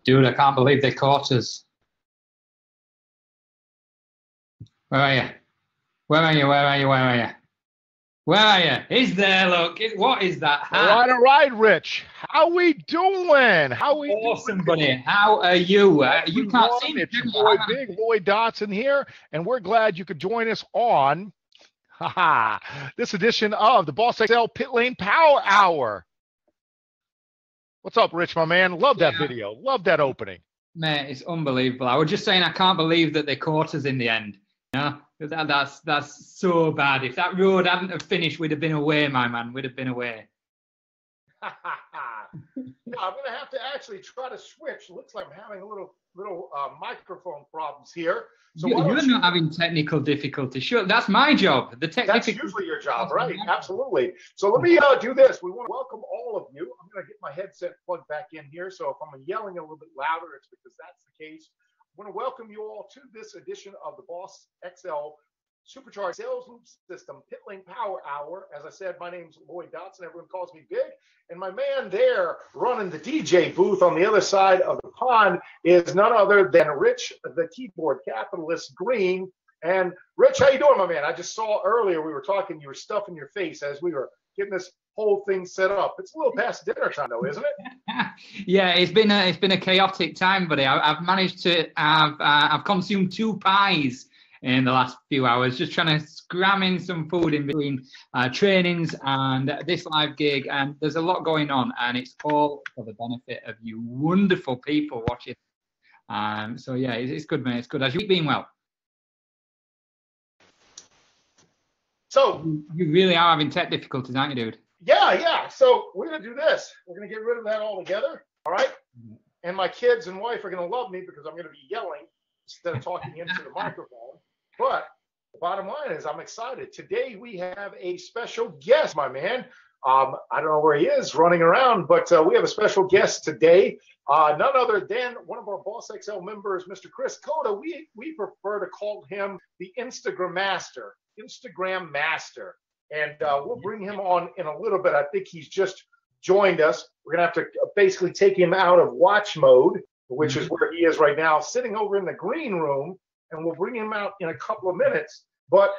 Dude, I can't believe they caught us. Where are you? Where are you? Where are you? Where are you? Where are you? He's there, look. What is that hat? All right, Rich. How we doing? Awesome, buddy. How are you? You can't see me. It's your boy Big Lloyd Dotson here, and we're glad you could join us on this edition of the Boss XL Pit Lane Power Hour. What's up, Rich, my man? Love that video. Love that opening. Man, it's unbelievable. I was just saying I can't believe that they caught us in the end. You know? That's so bad. If that road hadn't have finished, we'd have been away, my man. We'd have been away. Yeah, I'm going to have to actually try to switch. Looks like I'm having a little microphone problems here. So you're not having technical difficulties. Sure, that's my job. That's usually your job, right? Absolutely. So let me do this. We want to welcome all of you. I'm going to get my headset plugged back in here. So if I'm yelling a little bit louder, it's because that's the case. I want to welcome you all to this edition of the Boss XL Supercharged Sales Loop System Pit Lane Power Hour. As I said, my name's Lloyd Dotson. Everyone calls me Big. And my man there running the DJ booth on the other side of the pond is none other than Rich, the keyboard capitalist Green. And Rich, how you doing, my man? I just saw earlier we were talking, you were stuffing your face as we were getting this whole thing set up. It's a little past dinner time, though, isn't it? Yeah, it's been a chaotic time, buddy. I've managed to I've consumed 2 pies in the last few hours, just trying to scram in some food in between trainings and this live gig. And there's a lot going on, and it's all for the benefit of you wonderful people watching. So yeah, it's good, mate. It's good. As you being well. So you really are having tech difficulties, aren't you, dude? Yeah. So we're gonna do this. We're gonna get rid of that altogether. All right. And my kids and wife are gonna love me because I'm gonna be yelling instead of talking into the microphone. But the bottom line is I'm excited. Today we have a special guest, my man. I don't know where he is running around, but we have a special guest today. None other than one of our Boss XL members, Mr. Chris Cota. We prefer to call him the Instagram Master. And we'll bring him on in a little bit. I think he's just joined us. We're going to have to basically take him out of watch mode, which is where he is right now, sitting over in the green room, and we'll bring him out in a couple of minutes. But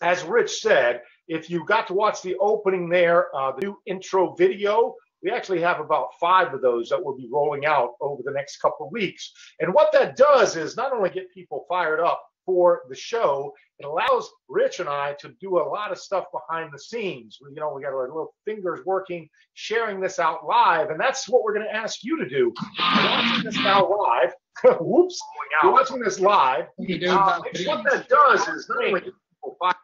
as Rich said, if you got to watch the opening there, the new intro video, we actually have about 5 of those that will be rolling out over the next couple of weeks. And what that does is not only get people fired up for the show, it allows Rich and I to do a lot of stuff behind the scenes. We got our little fingers working, sharing this out live, and that's what we're going to ask you to do. You're watching this now live. Whoops. You're watching this live. What that does is not only get people fired,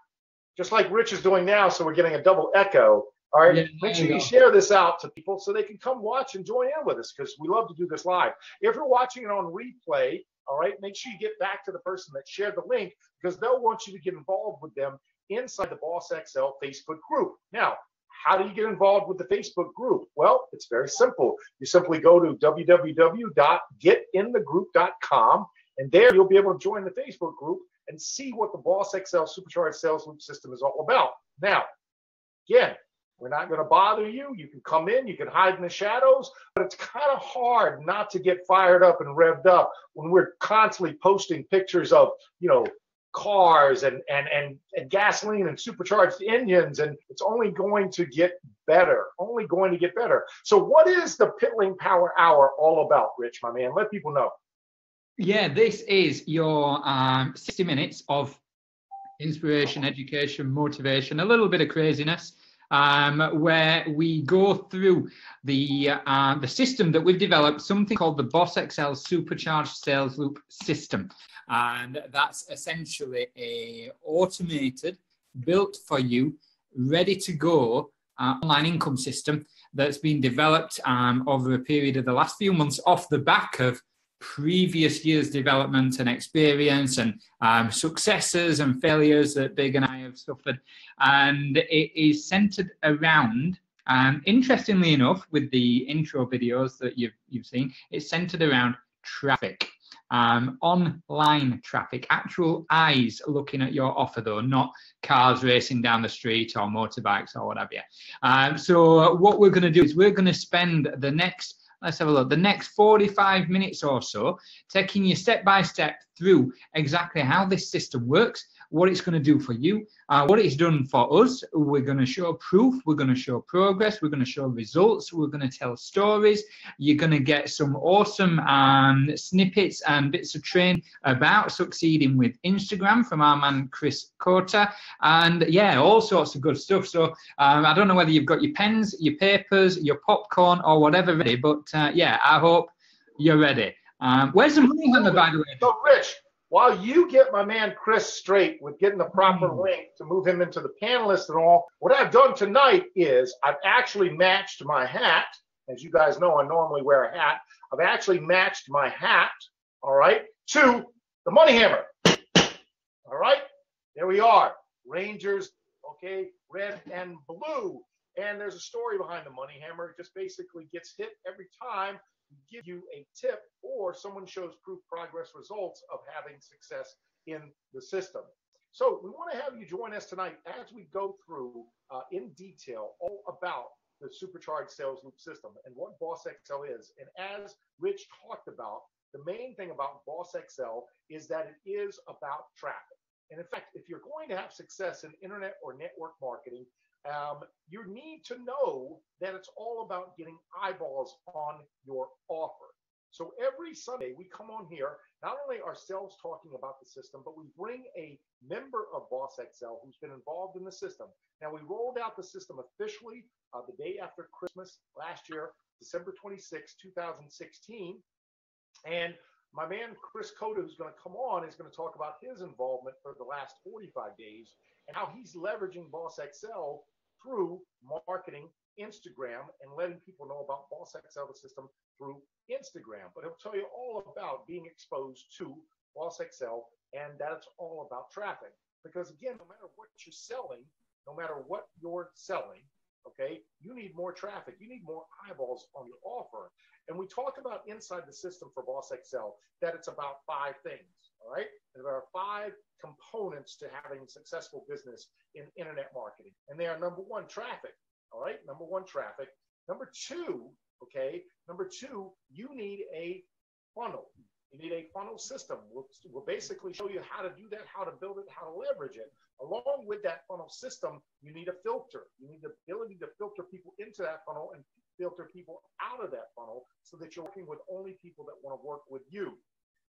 just like Rich is doing now, so we're getting a double echo. All right, yeah, make sure you share this out to people so they can come watch and join in with us, because we love to do this live. If you're watching it on replay, all right, make sure you get back to the person that shared the link, because they'll want you to get involved with them inside the Boss XL Facebook group. Now, how do you get involved with the Facebook group? Well, it's very simple. You simply go to www.getinthegroup.com, and there you'll be able to join the Facebook group and see what the Boss XL Supercharged Sales Loop system is all about. Now, again, we're not going to bother you. You can come in, you can hide in the shadows, but it's kind of hard not to get fired up and revved up when we're constantly posting pictures of, cars and gasoline and supercharged engines, and it's only going to get better, So what is the Pitling Power Hour all about, Rich, my man? Let people know. Yeah, this is your 60 minutes of inspiration, education, motivation, a little bit of craziness, where we go through the system that we've developed, something called the Boss XL Supercharged Sales Loop system. And that's essentially a automated, built for you, ready to go online income system that's been developed over a period of the last few months off the back of previous years' development and experience and successes and failures that Big and I have suffered. And it is centered around, interestingly enough, with the intro videos that you've seen, it's centered around traffic. Online traffic, actual eyes looking at your offer, though, not cars racing down the street or motorbikes or whatever. So what we're going to do is we're going to spend the next, let's have a look, the next 45 minutes or so taking you step by step through exactly how this system works, what it's going to do for you, what it's done for us. We're going to show proof, we're going to show progress, we're going to show results, we're going to tell stories. You're going to get some awesome snippets and bits of training about succeeding with Instagram from our man Chris Cota, and yeah, all sorts of good stuff. So I don't know whether you've got your pens, your papers, your popcorn or whatever ready, but yeah, I hope you're ready. Where's the money hammer, by the way? So Rich, while you get my man Chris straight with getting the proper link to move him into the panelists and all, what I've done tonight is I've actually matched my hat. As you guys know, I normally wear a hat. I've actually matched my hat, all right, to the money hammer. All right, there we are. Rangers, okay, red and blue. And there's a story behind the money hammer. It just basically gets hit every time we give you a tip or someone shows proof, progress, results of having success in the system. So we want to have you join us tonight as we go through in detail all about the Supercharged Sales Loop system and what Boss XL is. And as Rich talked about, the main thing about Boss XL is that it is about traffic. And in fact, if you're going to have success in internet or network marketing, you need to know that it's all about getting eyeballs on your offer. So every Sunday we come on here, not only ourselves talking about the system, but we bring a member of Boss Excel who's been involved in the system. Now, we rolled out the system officially the day after Christmas last year, December 26, 2016. And my man, Chris Cota, who's going to come on, is going to talk about his involvement for the last 45 days and how he's leveraging Boss Excel through marketing Instagram and letting people know about Boss Excel, the system, through Instagram. But he'll tell you all about being exposed to Boss Excel, and that it's all about traffic. Because again, no matter what you're selling, okay, you need more traffic. You need more eyeballs on your offer. And we talk about inside the system for Boss Excel that it's about 5 things, all right? And there are 5 components to having a successful business in internet marketing. And they are, number 1, traffic, all right? Number 1, traffic. Number 2, okay, you need a funnel. You need a funnel system. We'll basically show you how to do that, how to build it, how to leverage it. Along with that funnel system, you need a filter. You need the ability to filter people into that funnel and filter people out of that funnel so that you're working with only people that want to work with you.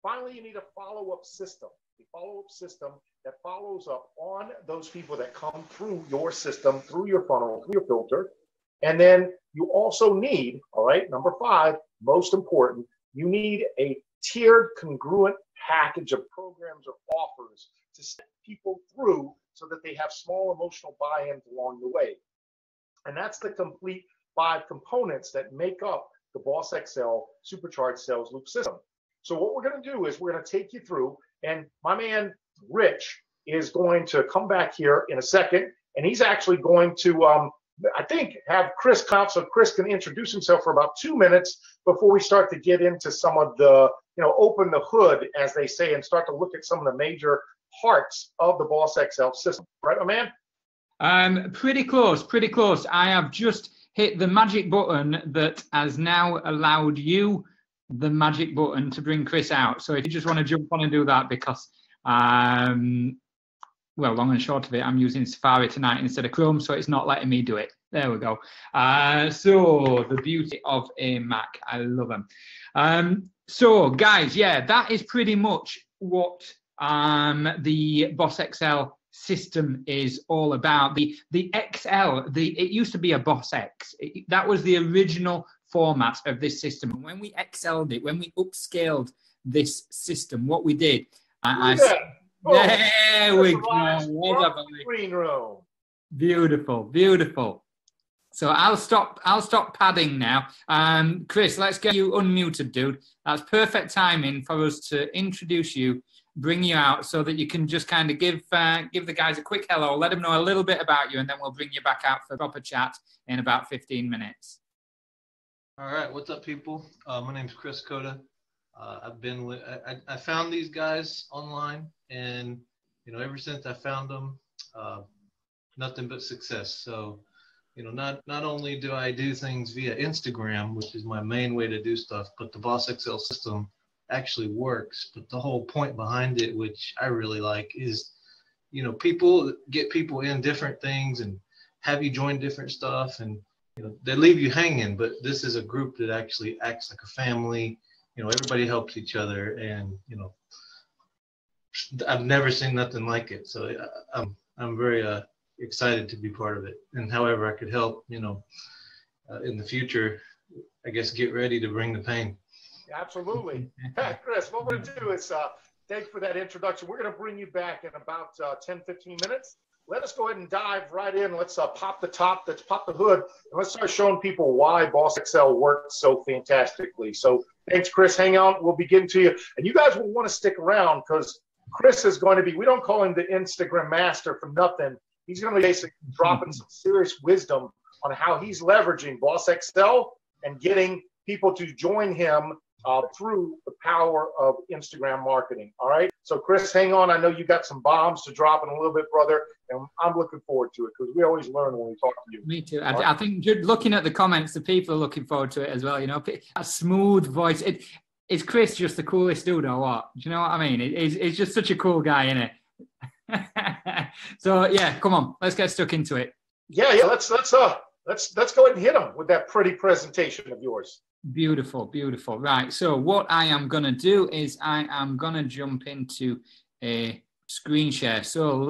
Finally, you need a follow-up system. A follow-up system that follows up on those people that come through your system, through your funnel, through your filter. And then you also need, all right, number 5, most important, you need a tiered congruent package of programs or offers to set people through so that they have small emotional buy-ins along the way. And that's the complete 5 components that make up the Boss Excel Supercharged Sales Loop system. So what we're going to do is we're going to take you through, and my man Rich is going to come back here in a second, and he's actually going to, I think, have Chris come out so Chris can introduce himself for about 2 minutes before we start to get into some of the, open the hood, as they say, and start to look at some of the major parts of the Boss Excel system. Right, my man? Pretty close. I have just hit the magic button that has now allowed you the magic button to bring Chris out. So if you just want to jump on and do that, because, well, long and short of it, I'm using Safari tonight instead of Chrome, so it's not letting me do it. There we go. So the beauty of a Mac, I love them. So guys, yeah, that is pretty much what the Boss Excel system is all about. The XL, it used to be a Boss X. That was the original format of this system. And when we excelled it, when we upscaled this system, what we did, there we go. Green room. Beautiful. So I'll stop padding now. Chris, let's get you unmuted, dude. That's perfect timing for us to introduce you, bring you out so that you can just kind of give the guys a quick hello, let them know a little bit about you, and then we'll bring you back out for a proper chat in about 15 minutes. All right, what's up, people? My name's Chris Cota. I found these guys online, and ever since I found them, nothing but success. So, not only do I do things via Instagram, which is my main way to do stuff, but the Boss Excel system actually works. But the whole point behind it, which I really like, is people get people in different things and have you join different stuff, and they leave you hanging. But this is a group that actually acts like a family. Everybody helps each other, and I've never seen nothing like it. So I'm very excited to be part of it, and however I could help, in the future, I guess get ready to bring the pain. Absolutely. Chris, what we're going to do is thanks for that introduction. We're going to bring you back in about 10-15 minutes. Let us go ahead and dive right in. Let's pop the top, let's pop the hood, and let's start showing people why Boss Excel works so fantastically. So thanks, Chris. Hang on. We'll begin to you. And you guys will want to stick around because Chris is going to be, we don't call him the Instagram master for nothing. He's going to be basically dropping some serious wisdom on how he's leveraging Boss Excel and getting people to join him through the power of Instagram marketing. All right. So Chris, hang on. I know you got some bombs to drop in a little bit, brother. And I'm looking forward to it because we always learn when we talk to you. Me too. I think looking at the comments, the people are looking forward to it as well. A smooth voice. Is Chris just the coolest dude or what? Do you know what I mean? It's just such a cool guy, isn't it? So yeah, come on. Let's get stuck into it. Yeah. Let's go ahead and hit him with that pretty presentation of yours. Beautiful, beautiful. Right. So what I am going to do is I am going to jump into a screen share. So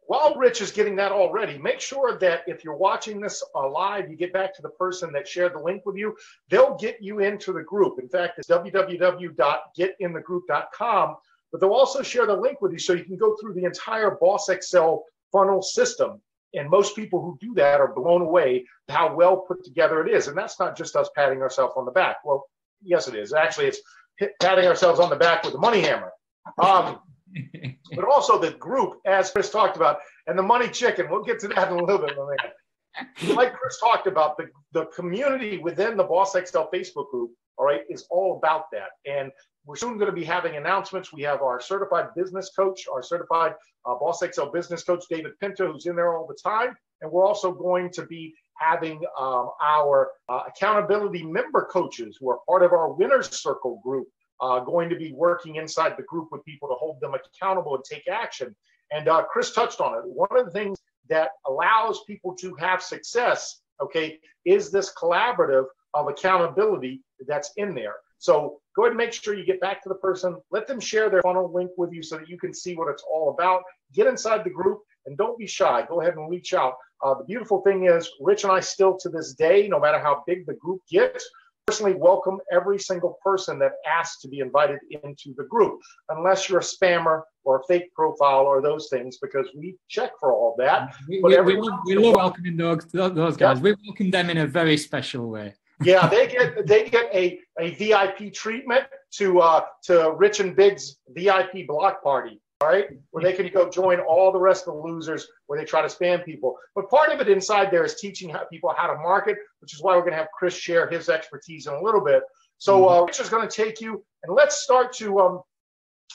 while Rich is getting that all ready, make sure that if you're watching this live, you get back to the person that shared the link with you. They'll get you into the group. In fact, it's www.getinthegroup.com, but they'll also share the link with you so you can go through the entire Boss Excel funnel system. And most people who do that are blown away how well put together it is. And that's not just us patting ourselves on the back. Well, yes, it is. Actually, it's patting ourselves on the back with the money hammer. But also the group, as Chris talked about, and the money chicken. We'll get to that in a little bit. Like Chris talked about, the community within the Boss Excel Facebook group, all right, is all about that. And we're soon going to be having announcements. We have our certified business coach, our certified Boss Excel business coach, David Pinto, who's in there all the time. And we're also going to be having our accountability member coaches who are part of our Winner's Circle group going to be working inside the group with people to hold them accountable and take action. And Chris touched on it. One of the things that allows people to have success, okay, is this collaborative of accountability that's in there. So go ahead and make sure you get back to the person, let them share their funnel link with you so that you can see what it's all about. Get inside the group and don't be shy. Go ahead and reach out. The beautiful thing is, Rich and I still to this day, no matter how big the group gets, personally welcome every single person that asks to be invited into the group, unless you're a spammer or a fake profile or those things, because we check for all of that. We love welcoming those guys. Yeah. We welcome them in a very special way. Yeah, they get a VIP treatment to Rich and Big's VIP block party, all right, where they can go join all the rest of the losers where they try to spam people. But part of it inside there is teaching people how to market, which is why we're going to have Chris share his expertise in a little bit. So Rich is going to take you, and let's start to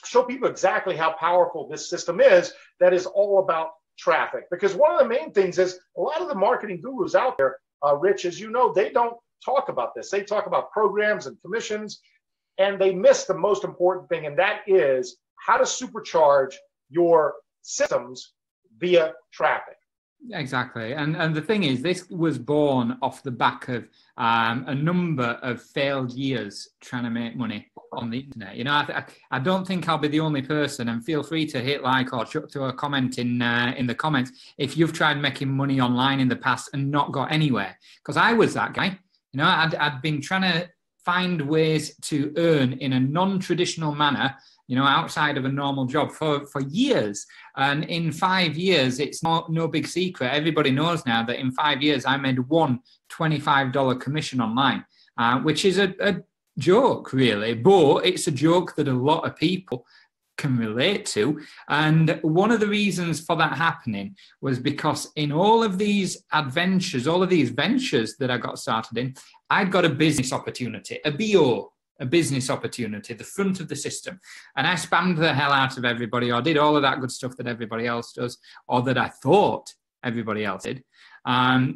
show people exactly how powerful this system is that is all about traffic. Because one of the main things is a lot of the marketing gurus out there, Rich, as you know, they don't talk about this. They talk about programs and commissions, and they miss the most important thing, and that is how to supercharge your systems via traffic. Exactly. And the thing is, this was born off the back of a number of failed years trying to make money on the internet. You know, I don't think I'll be the only person, and feel free to hit like or throw a comment in the comments if you've tried making money online in the past and not got anywhere. Because I was that guy. You know, I'd been trying to find ways to earn in a non-traditional manner, you know, outside of a normal job for years. And in 5 years, it's no big secret. Everybody knows now that in 5 years, I made one $25 commission online, which is a joke, really. But it's a joke that a lot of people can relate to. And one of the reasons for that happening was because in all of these adventures, all of these ventures that I got started in, I'd got a business opportunity, a BO, a business opportunity, the front of the system. And I spammed the hell out of everybody, or did all of that good stuff that everybody else does, or that I thought everybody else did.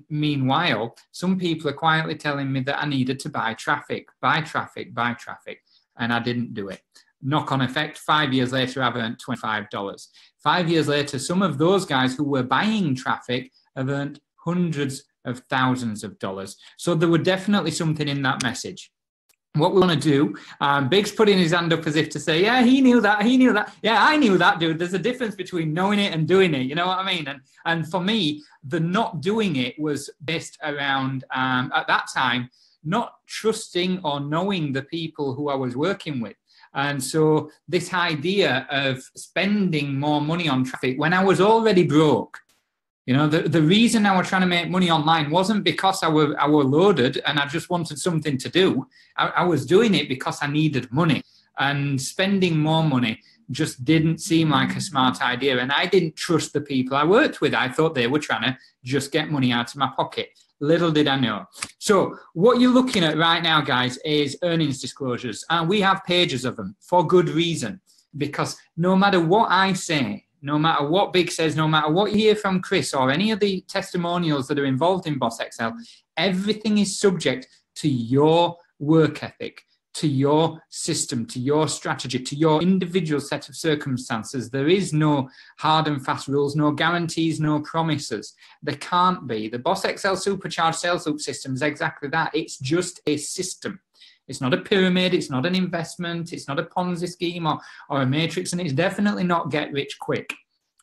Meanwhile, some people are quietly telling me that I needed to buy traffic. And I didn't do it. Knock-on effect, 5 years later, I've earned $25. 5 years later, some of those guys who were buying traffic have earned hundreds of thousands of dollars. So there were definitely something in that message. What we want to do, Big's putting his hand up as if to say, yeah, he knew that. Yeah, I knew that, dude. There's a difference between knowing it and doing it. You know what I mean? And for me, the not doing it was based around, at that time, not trusting or knowing the people who I was working with. And so this idea of spending more money on traffic when I was already broke, you know, the reason I was trying to make money online wasn't because I were loaded and I just wanted something to do. I was doing it because I needed money, and spending more money just didn't seem like a smart idea. And I didn't trust the people I worked with. I thought they were trying to just get money out of my pocket. Little did I know. So what you're looking at right now, guys, is earnings disclosures. And we have pages of them for good reason, because no matter what I say, no matter what Big says, no matter what you hear from Chris or any of the testimonials that are involved in Boss Excel, everything is subject to your work ethic, to your system, to your strategy, to your individual set of circumstances. There is no hard and fast rules, no guarantees, no promises. There can't be. The Boss Excel Supercharged Sales Loop system is exactly that. It's just a system. It's not a pyramid, it's not an investment, it's not a Ponzi scheme or a matrix, and it's definitely not get rich quick.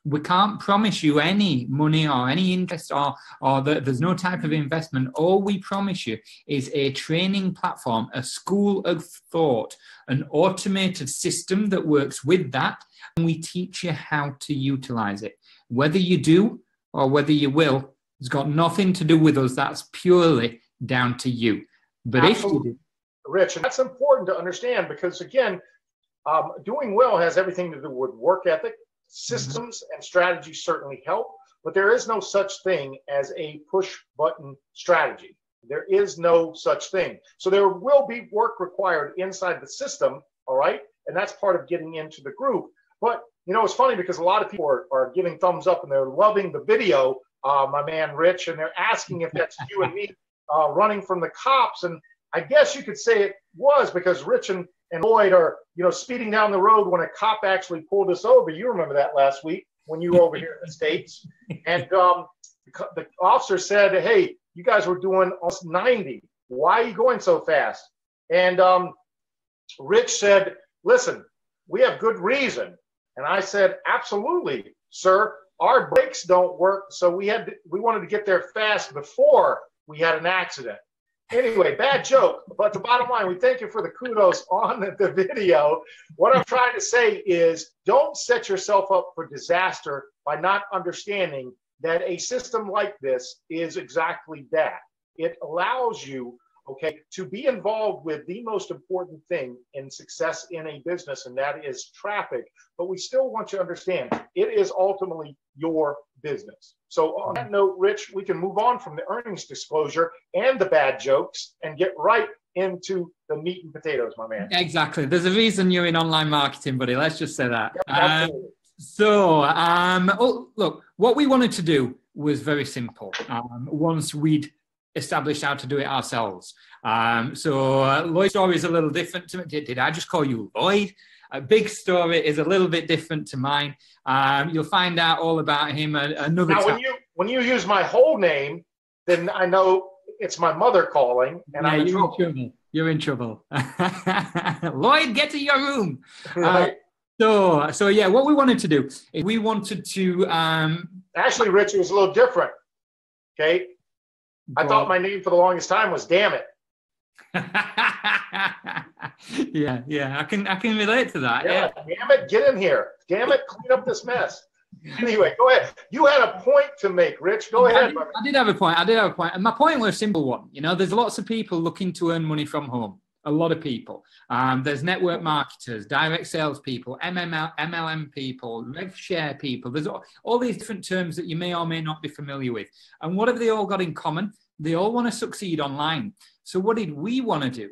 We can't promise you any money or any interest or that there's no type of investment. All we promise you is a training platform, a school of thought, an automated system that works with that, and we teach you how to utilize it. Whether you do or whether you will, it's got nothing to do with us. That's purely down to you. But Absolutely. if you do, Rich, and that's important to understand because, again, doing well has everything to do with work ethic. Systems and strategies certainly help, but there is no such thing as a push button strategy. There is no such thing. So there will be work required inside the system, all right? And that's part of getting into the group. But, you know, it's funny because a lot of people are giving thumbs up and they're loving the video, my man Rich, and they're asking if that's you and me running from the cops. And I guess you could say it was because Rich and Lloyd are, you know, speeding down the road when a cop actually pulled us over. You remember that last week when you were over here in the States. And the officer said, hey, you guys were doing almost 90. Why are you going so fast? And Rich said, listen, we have good reason. And I said, absolutely, sir. Our brakes don't work, so we wanted to get there fast before we had an accident. Anyway, bad joke, but the bottom line, we thank you for the kudos on the video. What I'm trying to say is don't set yourself up for disaster by not understanding that a system like this is exactly that. It allows you, okay, to be involved with the most important thing in success in a business, and that is traffic. But we still want you to understand it is ultimately your business. So on that note, Rich, we can move on from the earnings disclosure and the bad jokes and get right into the meat and potatoes, my man. Exactly. There's a reason you're in online marketing, buddy. Let's just say that. Yep, absolutely. Look, what we wanted to do was very simple. Once we'd established how to do it ourselves. Lloyd's story is a little different to me. Did I just call you Lloyd? A big story is a little bit different to mine. You'll find out all about him another now, time. When you use my whole name, then I know it's my mother calling, and yeah, I'm in you're trouble. in trouble. You're in trouble. Lloyd, get to your room. Right. So yeah, what we wanted to do is we wanted to Actually, Rich, it was a little different. Okay. I thought my name for the longest time was Damn It. yeah, I can relate to that. Yeah. Damn it, get in here. Damn it, clean up this mess. Anyway, go ahead. You had a point to make, Rich. Go ahead. I did have a point. And my point was a simple one. You know, there's lots of people looking to earn money from home. A lot of people. There's network marketers, direct sales people, MLM people, rev share people. There's all these different terms that you may or may not be familiar with. And what have they all got in common? They all want to succeed online. So what did we want to do?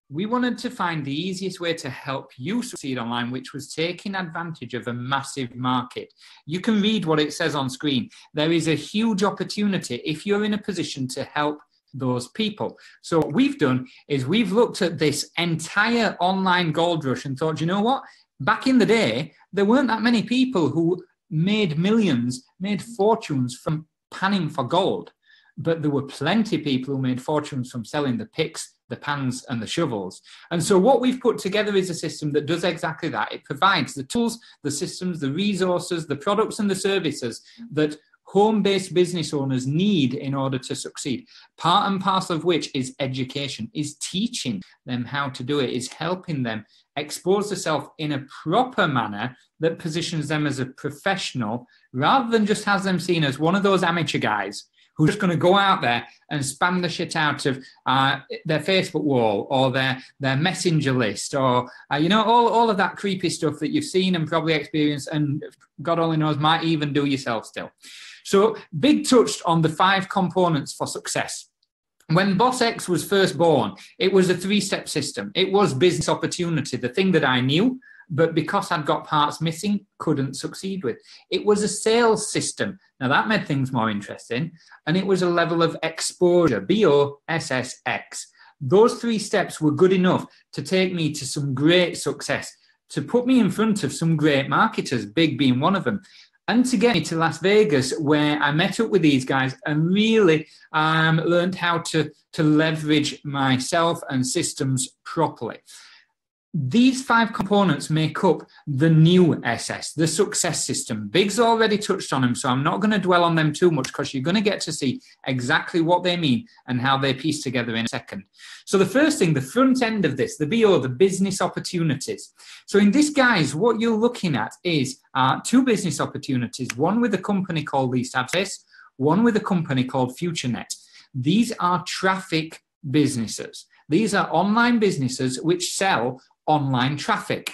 We wanted to find the easiest way to help you succeed online, which was taking advantage of a massive market. You can read what it says on screen. There is a huge opportunity if you're in a position to help those people. So what we've done is we've looked at this entire online gold rush and thought, you know what? Back in the day, there weren't that many people who made millions, made fortunes from panning for gold. But there were plenty of people who made fortunes from selling the picks, the pans, and the shovels. And so what we've put together is a system that does exactly that. It provides the tools, the systems, the resources, the products, and the services that home-based business owners need in order to succeed. Part and parcel of which is education, is teaching them how to do it, is helping them expose themselves in a proper manner that positions them as a professional rather than just has them seen as one of those amateur guys who's just going to go out there and spam the shit out of their Facebook wall or their messenger list or, all of that creepy stuff that you've seen and probably experienced and God only knows might even do yourself still. So Big touched on the 5 components for success. When Boss X was first born, it was a 3-step system. It was business opportunity, the thing that I knew, but because I'd got parts missing, couldn't succeed with. It was a sales system. Now that made things more interesting. And it was a level of exposure, BOSSX. Those 3 steps were good enough to take me to some great success, to put me in front of some great marketers, Big being one of them, and to get me to Las Vegas, where I met up with these guys and really learned how to leverage myself and systems properly. These 5 components make up the new SS, the success system. Big's already touched on them, so I'm not going to dwell on them too much because you're going to get to see exactly what they mean and how they piece together in a second. So the first thing, the front end of this, the BO, the business opportunities. So in this, guys, what you're looking at is 2 business opportunities, one with a company called LeastAccess, one with a company called FutureNet. These are traffic businesses. These are online businesses which sell online traffic.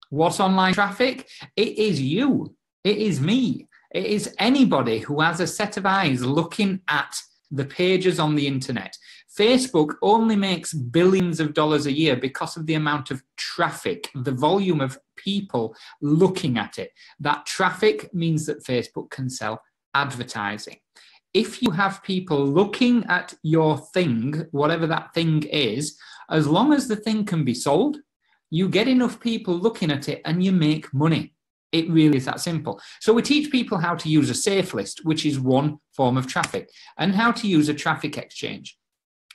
What's online traffic? It is you. It is me. It is anybody who has a set of eyes looking at the pages on the internet. Facebook only makes billions of dollars a year because of the amount of traffic, the volume of people looking at it. That traffic means that Facebook can sell advertising. If you have people looking at your thing, whatever that thing is, as long as the thing can be sold, you get enough people looking at it and you make money. It really is that simple. So we teach people how to use a safe list, which is one form of traffic, and how to use a traffic exchange.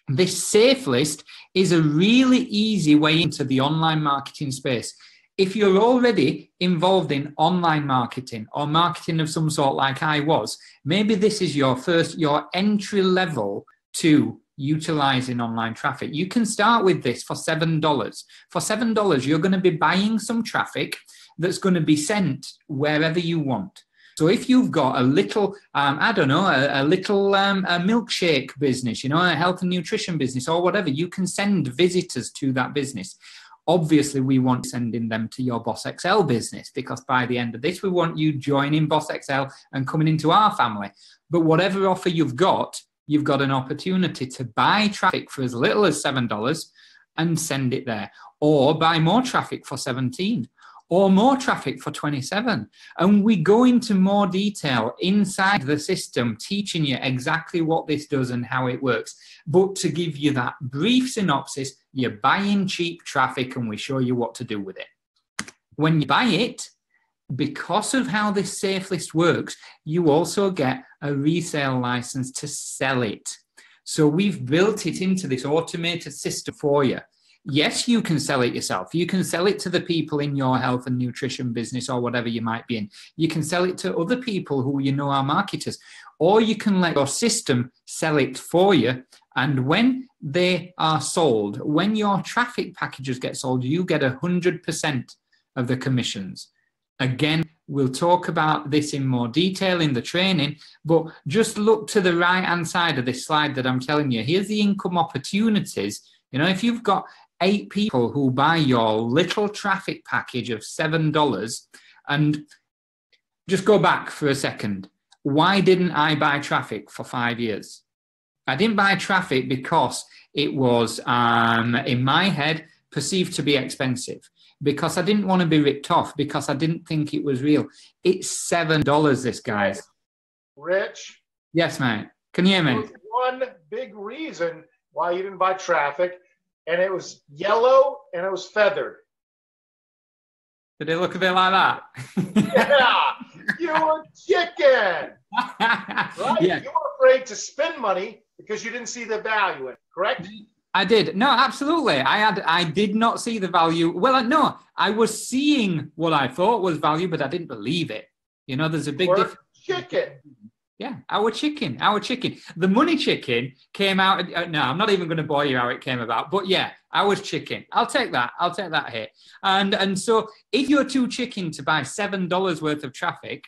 This safe list is a really easy way into the online marketing space. If you're already involved in online marketing or marketing of some sort like I was, maybe this is your entry level to utilizing online traffic. You can start with this for $7. For $7, you're going to be buying some traffic that's going to be sent wherever you want. So if you've got a little, a milkshake business, a health and nutrition business or whatever, you can send visitors to that business. Obviously, we want sending them to your Boss XL business because by the end of this, we want you joining Boss XL and coming into our family. But whatever offer you've got an opportunity to buy traffic for as little as $7 and send it there, or buy more traffic for $17, or more traffic for $27. And we go into more detail inside the system, teaching you exactly what this does and how it works. But to give you that brief synopsis, you're buying cheap traffic and we show you what to do with it. When you buy it, because of how this safe list works, you also get a resale license to sell it. So we've built it into this automated system for you. Yes, you can sell it yourself. You can sell it to the people in your health and nutrition business or whatever you might be in. You can sell it to other people who are marketers, or you can let your system sell it for you. And when they are sold, when your traffic packages get sold, you get 100% of the commissions. Again, we'll talk about this in more detail in the training, but just look to the right-hand side of this slide that I'm telling you. Here's the income opportunities. If you've got 8 people who buy your little traffic package of $7, and just go back for a second. Why didn't I buy traffic for 5 years? I didn't buy traffic because it was, in my head, perceived to be expensive. Because I didn't want to be ripped off, because I didn't think it was real. It's $7, this, guys. Rich? Yes, mate. Can you hear me? There was one big reason why you didn't buy traffic, and it was yellow and it was feathered. Did it look a bit like that? Yeah, you were chicken. Right? Yeah. You were afraid to spend money because you didn't see the value in it, correct? I did. No, absolutely. I did not see the value. Well, no, I was seeing what I thought was value, but I didn't believe it. There's a big difference. Chicken. Yeah, our chicken. The money chicken came out. No, I'm not even going to bore you how it came about. But yeah, I was chicken. I'll take that hit. And so if you're too chicken to buy $7 worth of traffic,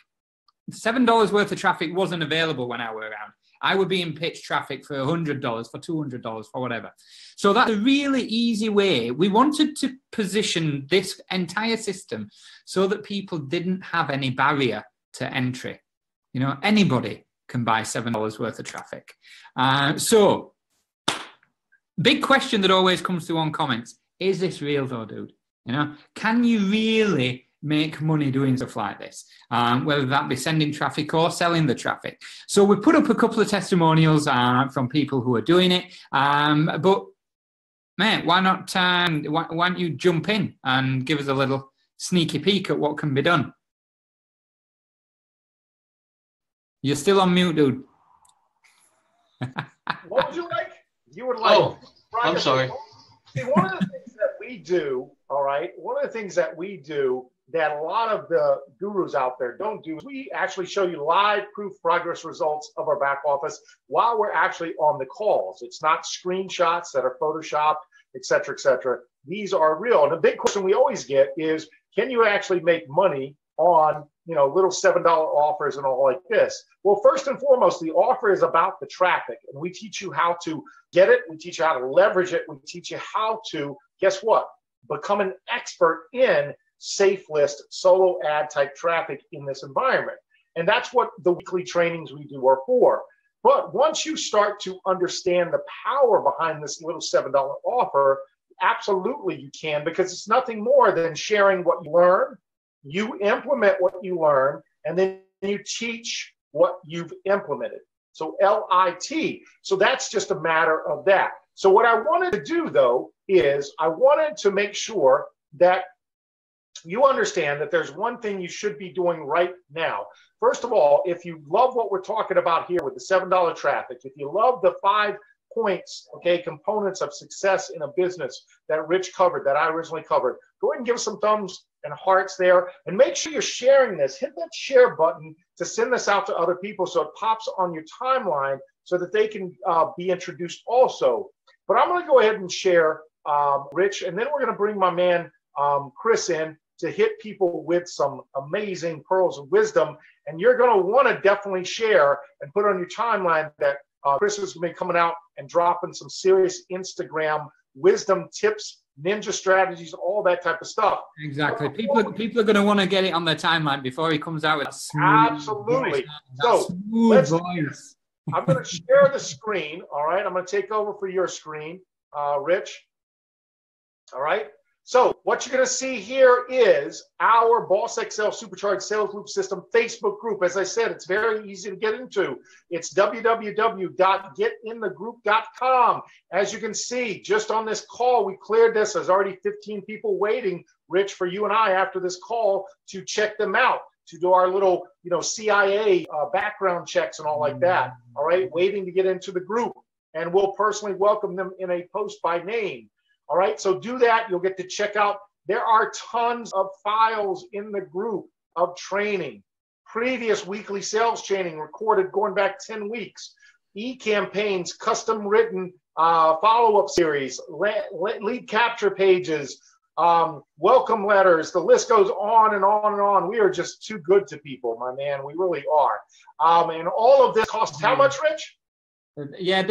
$7 worth of traffic wasn't available when I were around. I were being pitched traffic for $100, for $200, for whatever. So that's a really easy way. We wanted to position this entire system so that people didn't have any barrier to entry. Anybody can buy $7 worth of traffic. So big question that always comes through on comments, is this real though, dude? Can you really make money doing stuff like this, whether that be sending traffic or selling the traffic? So we put up a couple of testimonials from people who are doing it, but mate, why not? Why don't you jump in and give us a little sneaky peek at what can be done? You're still on mute, dude. What would you like? You would like. Oh, I'm sorry. See, one of the things that we do, all right, one of the things that we do that a lot of the gurus out there don't do is we actually show you live proof progress results of our back office while we're actually on the calls. It's not screenshots that are photoshopped, et cetera, et cetera. These are real. And the big question we always get is, can you actually make money on, little $7 offers and all like this? Well, first and foremost, the offer is about the traffic, and we teach you how to get it. We teach you how to leverage it. We teach you how to, guess what? Become an expert in safe list, solo ad type traffic in this environment. And that's what the weekly trainings we do are for. But once you start to understand the power behind this little $7 offer, absolutely you can, because it's nothing more than sharing what you learn. You implement what you learn, and then you teach what you've implemented. So LIT. So that's just a matter of that. So what I wanted to do, though, is I wanted to make sure that you understand that there's one thing you should be doing right now. First of all, if you love what we're talking about here with the $7 traffic, if you love the 5 points, components of success in a business that Rich covered, that I originally covered, go ahead and give us some thumbs and hearts there, and make sure you're sharing this. Hit that share button to send this out to other people so it pops on your timeline so that they can be introduced also. But I'm going to go ahead and share Rich, and then we're going to bring my man Chris in to hit people with some amazing pearls of wisdom. And you're going to want to definitely share and put on your timeline that Chris is going to be coming out and dropping some serious Instagram wisdom tips, ninja strategies, all that type of stuff. Exactly. People are going to want to get it on their timeline before he comes out with that smooth absolutely. voice. Voice. I'm going to share the screen. All right. I'm going to take over for your screen, Rich. All right. So what you're going to see here is our Boss XL Supercharged Sales Loop System Facebook group. As I said, it's very easy to get into. It's www.getinthegroup.com. As you can see, just on this call, we cleared this. There's already 15 people waiting, Rich, for you and I after this call to check them out, to do our little, CIA background checks and all like that. All right, waiting to get into the group. And we'll personally welcome them in a post by name. All right, so do that. You'll get to check out. There are tons of files in the group of training, previous weekly sales training recorded going back 10 weeks, e-campaigns, custom written follow-up series, lead capture pages, welcome letters. The list goes on and on and on. We are just too good to people, my man. We really are. And all of this costs how much, Rich? Yeah,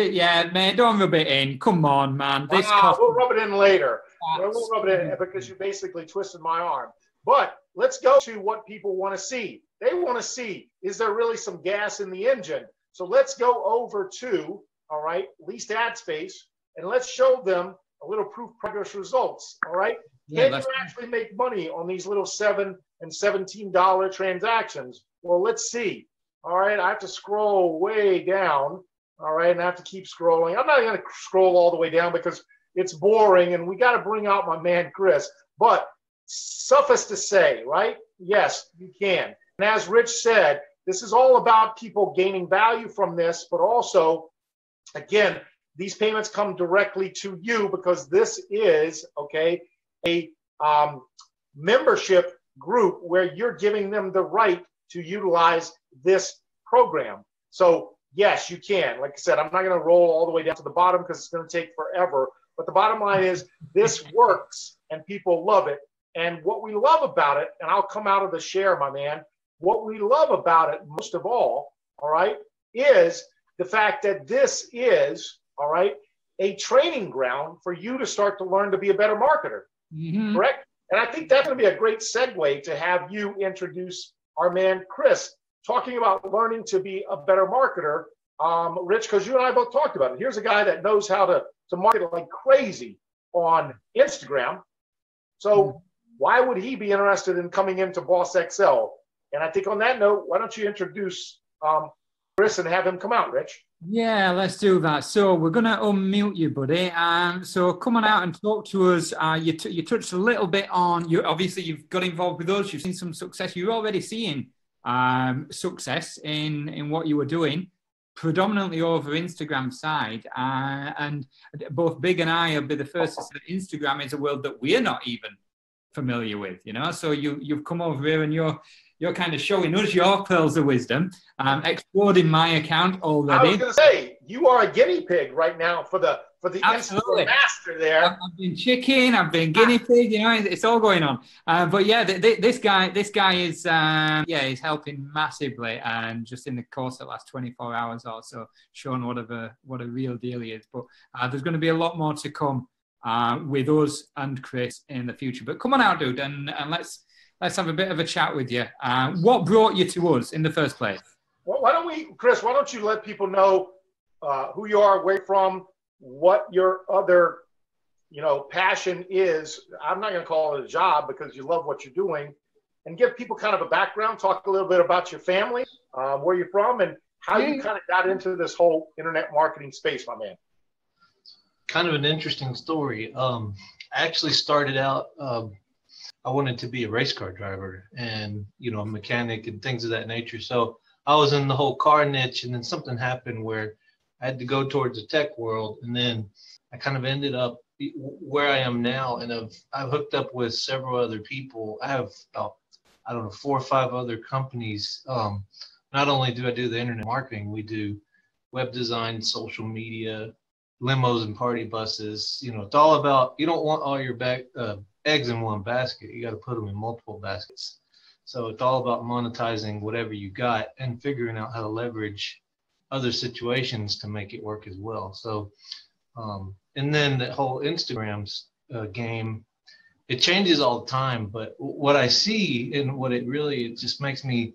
mate, don't rub it in. Come on, man. We'll rub it in later. We'll rub it in because you basically twisted my arm. But let's go to what people want to see. They want to see, is there really some gas in the engine? So let's go over to, all right, least ad space, and let's show them a little proof progress results, all right? Can you actually make money on these little $7 and $17 transactions? Well, let's see. All right, I have to scroll way down. All right, and I have to keep scrolling. I'm not going to scroll all the way down because it's boring, and we got to bring out my man, Chris. But suffice to say, right, yes, you can. And as Rich said, this is all about people gaining value from this, but also, again, these payments come directly to you because this is, a membership group where you're giving them the right to utilize this program. So, yes, you can. Like I said, I'm not going to roll all the way down to the bottom because it's going to take forever. But the bottom line is this works and people love it. And what we love about it, and I'll come out of the share, my man, what we love about it most of all right, is the fact that this is, all right, a training ground for you to start to learn to be a better marketer. Mm-hmm. Correct? And I think that's going to be a great segue to have you introduce our man, Chris, talking about learning to be a better marketer. Rich, because you and I both talked about it. Here's a guy that knows how to market like crazy on Instagram. So why would he be interested in coming into Boss XL? And I think on that note, why don't you introduce Chris and have him come out, Rich. Yeah, let's do that. So we're going to unmute you, buddy. So come on out and talk to us. You touched a little bit on, obviously you've got involved with us. You've seen some success. You're already seeing success in what you were doing, predominantly over Instagram side. And both Big and I will be the first to say Instagram is a world that we're not even familiar with, So you've come over here and you're kind of showing us your pearls of wisdom, exploring my account already. I was going to say, you are a guinea pig right now for the Absolutely. Instagram master there. I've been chicken, I've been guinea pig, it's all going on. But yeah, this guy is he's helping massively, and just in the course of the last 24 hours or so, showing what a real deal he is. But there's going to be a lot more to come with us and Chris in the future. But come on out, dude, and let's have a bit of a chat with you. What brought you to us in the first place? Well, Chris, why don't you let people know who you are, where you're from, what your other, passion is. I'm not going to call it a job because you love what you're doing, and give people kind of a background, talk a little bit about your family, where you're from, and how you kind of got into this whole internet marketing space, my man. Kind of an interesting story. I actually started out, I wanted to be a race car driver and, a mechanic and things of that nature. So I was in the whole car niche, and then something happened where I had to go towards the tech world. And then I kind of ended up where I am now. And I've hooked up with several other people. I have about, 4 or 5 other companies. Not only do I do the internet marketing, we do web design, social media, limos and party buses. It's all about, you don't want all your eggs in one basket. You got to put them in multiple baskets. So it's all about monetizing whatever you got and figuring out how to leverage other situations to make it work as well. So, and then the whole Instagram's game, it changes all the time. But what I see and what it just makes me,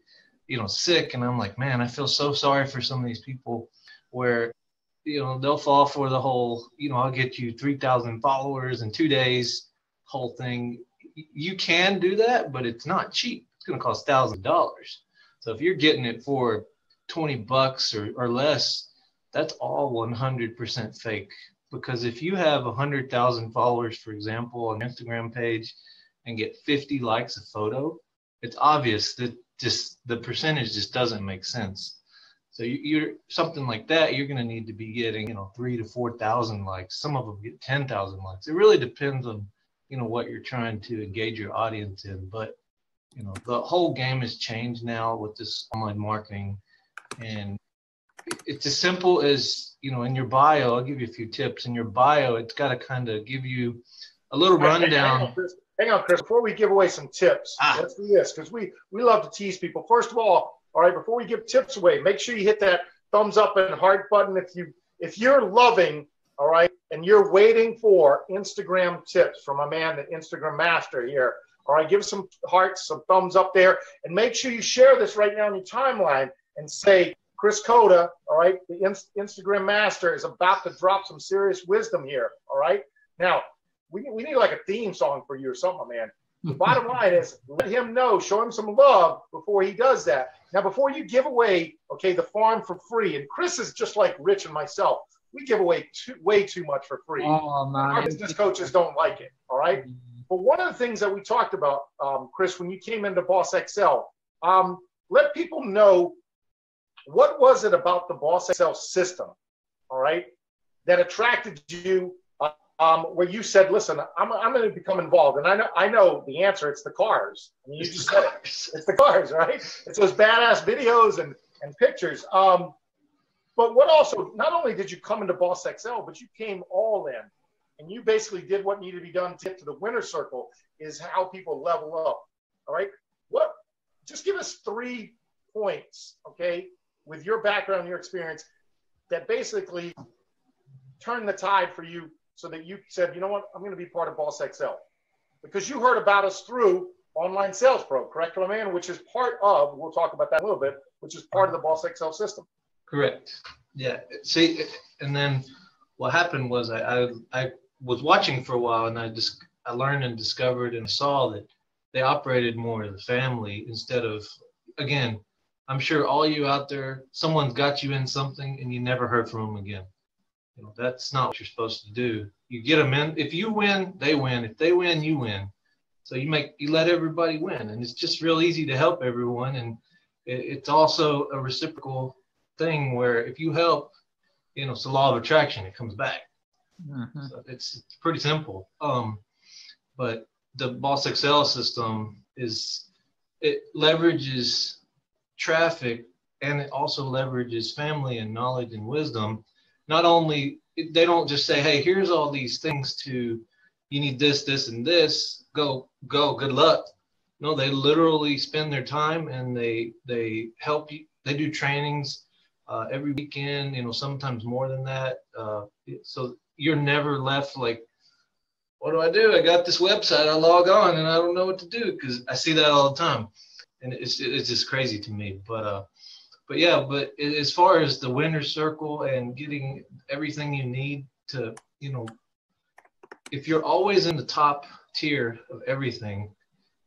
sick. And I'm like, man, I feel so sorry for some of these people where, they'll fall for the whole, I'll get you 3,000 followers in 2 days, whole thing. You can do that, but it's not cheap. It's going to cost thousands of dollars. So if you're getting it for $20 or less, that's all 100% fake. Because if you have 100,000 followers, for example, on an Instagram page and get 50 likes a photo, it's obvious that just the percentage just doesn't make sense. So you're something like that, you're going to need to be getting, 3,000 to 4,000 likes. Some of them get 10,000 likes. It really depends on, what you're trying to engage your audience in. But, the whole game has changed now with this online marketing. And it's as simple as, in your bio, I'll give you a few tips. In your bio, it's got to kind of give you a little rundown. Hang on, Chris. Before we give away some tips, let's do this, because we love to tease people. First of all right, before we give tips away, make sure you hit that thumbs up and heart button if you're loving, all right, and you're waiting for Instagram tips from a man, the Instagram master here. All right, give some hearts, some thumbs up there, and make sure you share this right now on your timeline and say, Chris Cota, all right, the Instagram master is about to drop some serious wisdom here, all right? Now, we need like a theme song for you or something, man. The bottom line is let him know, show him some love before he does that. Now, before you give away, okay, the farm for free, and Chris is just like Rich and myself. We give away way too much for free. Oh, man. Our business coaches don't like it, all right? But one of the things that we talked about, Chris, when you came into Boss XL, let people know what was it about the Boss XL system, all right, that attracted you where you said, listen, I'm going to become involved. And I know the answer. It's the cars. I mean, you just said it. It's the cars, right? It's those badass videos and pictures. But what also, not only did you come into Boss XL, but you came all in. And you basically did what needed to be done to get to the winner's circle, is how people level up. All right? Just give us 3 points, okay, with your background, your experience, that basically turned the tide for you so that you said, you know what, I'm going to be part of Boss XL. Because you heard about us through Online Sales Pro, correct, my man? Which is part of, we'll talk about that in a little bit, which is part of the Boss XL system. Correct. Yeah. See, and then what happened was I was watching for a while, and I learned and discovered and saw that they operated more as a family instead of, again, I'm sure all you out there, someone's got you in something and you never heard from them again. You know, that's not what you're supposed to do. You get them in. If you win, they win. If they win, you win. So you let everybody win, and it's just real easy to help everyone. And it's also a reciprocal thing where if you help, you know, it's the law of attraction. It comes back. Mm-hmm. So it's pretty simple. But the Boss XL system it leverages traffic, and it also leverages family and knowledge and wisdom. Not only, they don't just say, hey, here's all these things you need this, this, and this, go, good luck. No, they literally spend their time and they help you. They do trainings every weekend, you know, sometimes more than that. So you're never left like, what do? I got this website, I log on and I don't know what to do, because I see that all the time. And it's just crazy to me. But yeah, but as far as the winner's circle and getting everything you need to, you know, if you're always in the top tier of everything,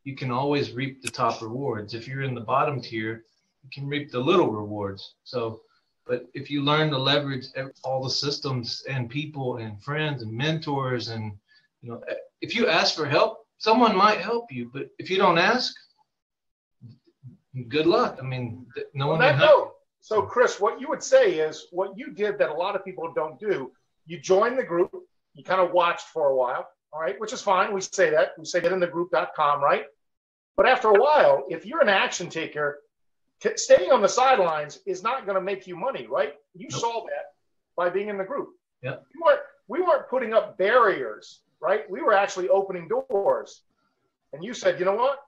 you can always reap the top rewards. If you're in the bottom tier, you can reap the little rewards. So, but if you learn to leverage all the systems and people and friends and mentors, and, you know, if you ask for help, someone might help you, but if you don't ask, good luck. I mean, no one can help you. So Chris, what you would say is what you did that a lot of people don't do. You joined the group, you kind of watched for a while, all right, which is fine. We say that. We say get in the group.com, right? But after a while, if you're an action taker, staying on the sidelines is not going to make you money, right? You saw that by being in the group. Yeah. We weren't putting up barriers, right? We were actually opening doors. And you said, you know what?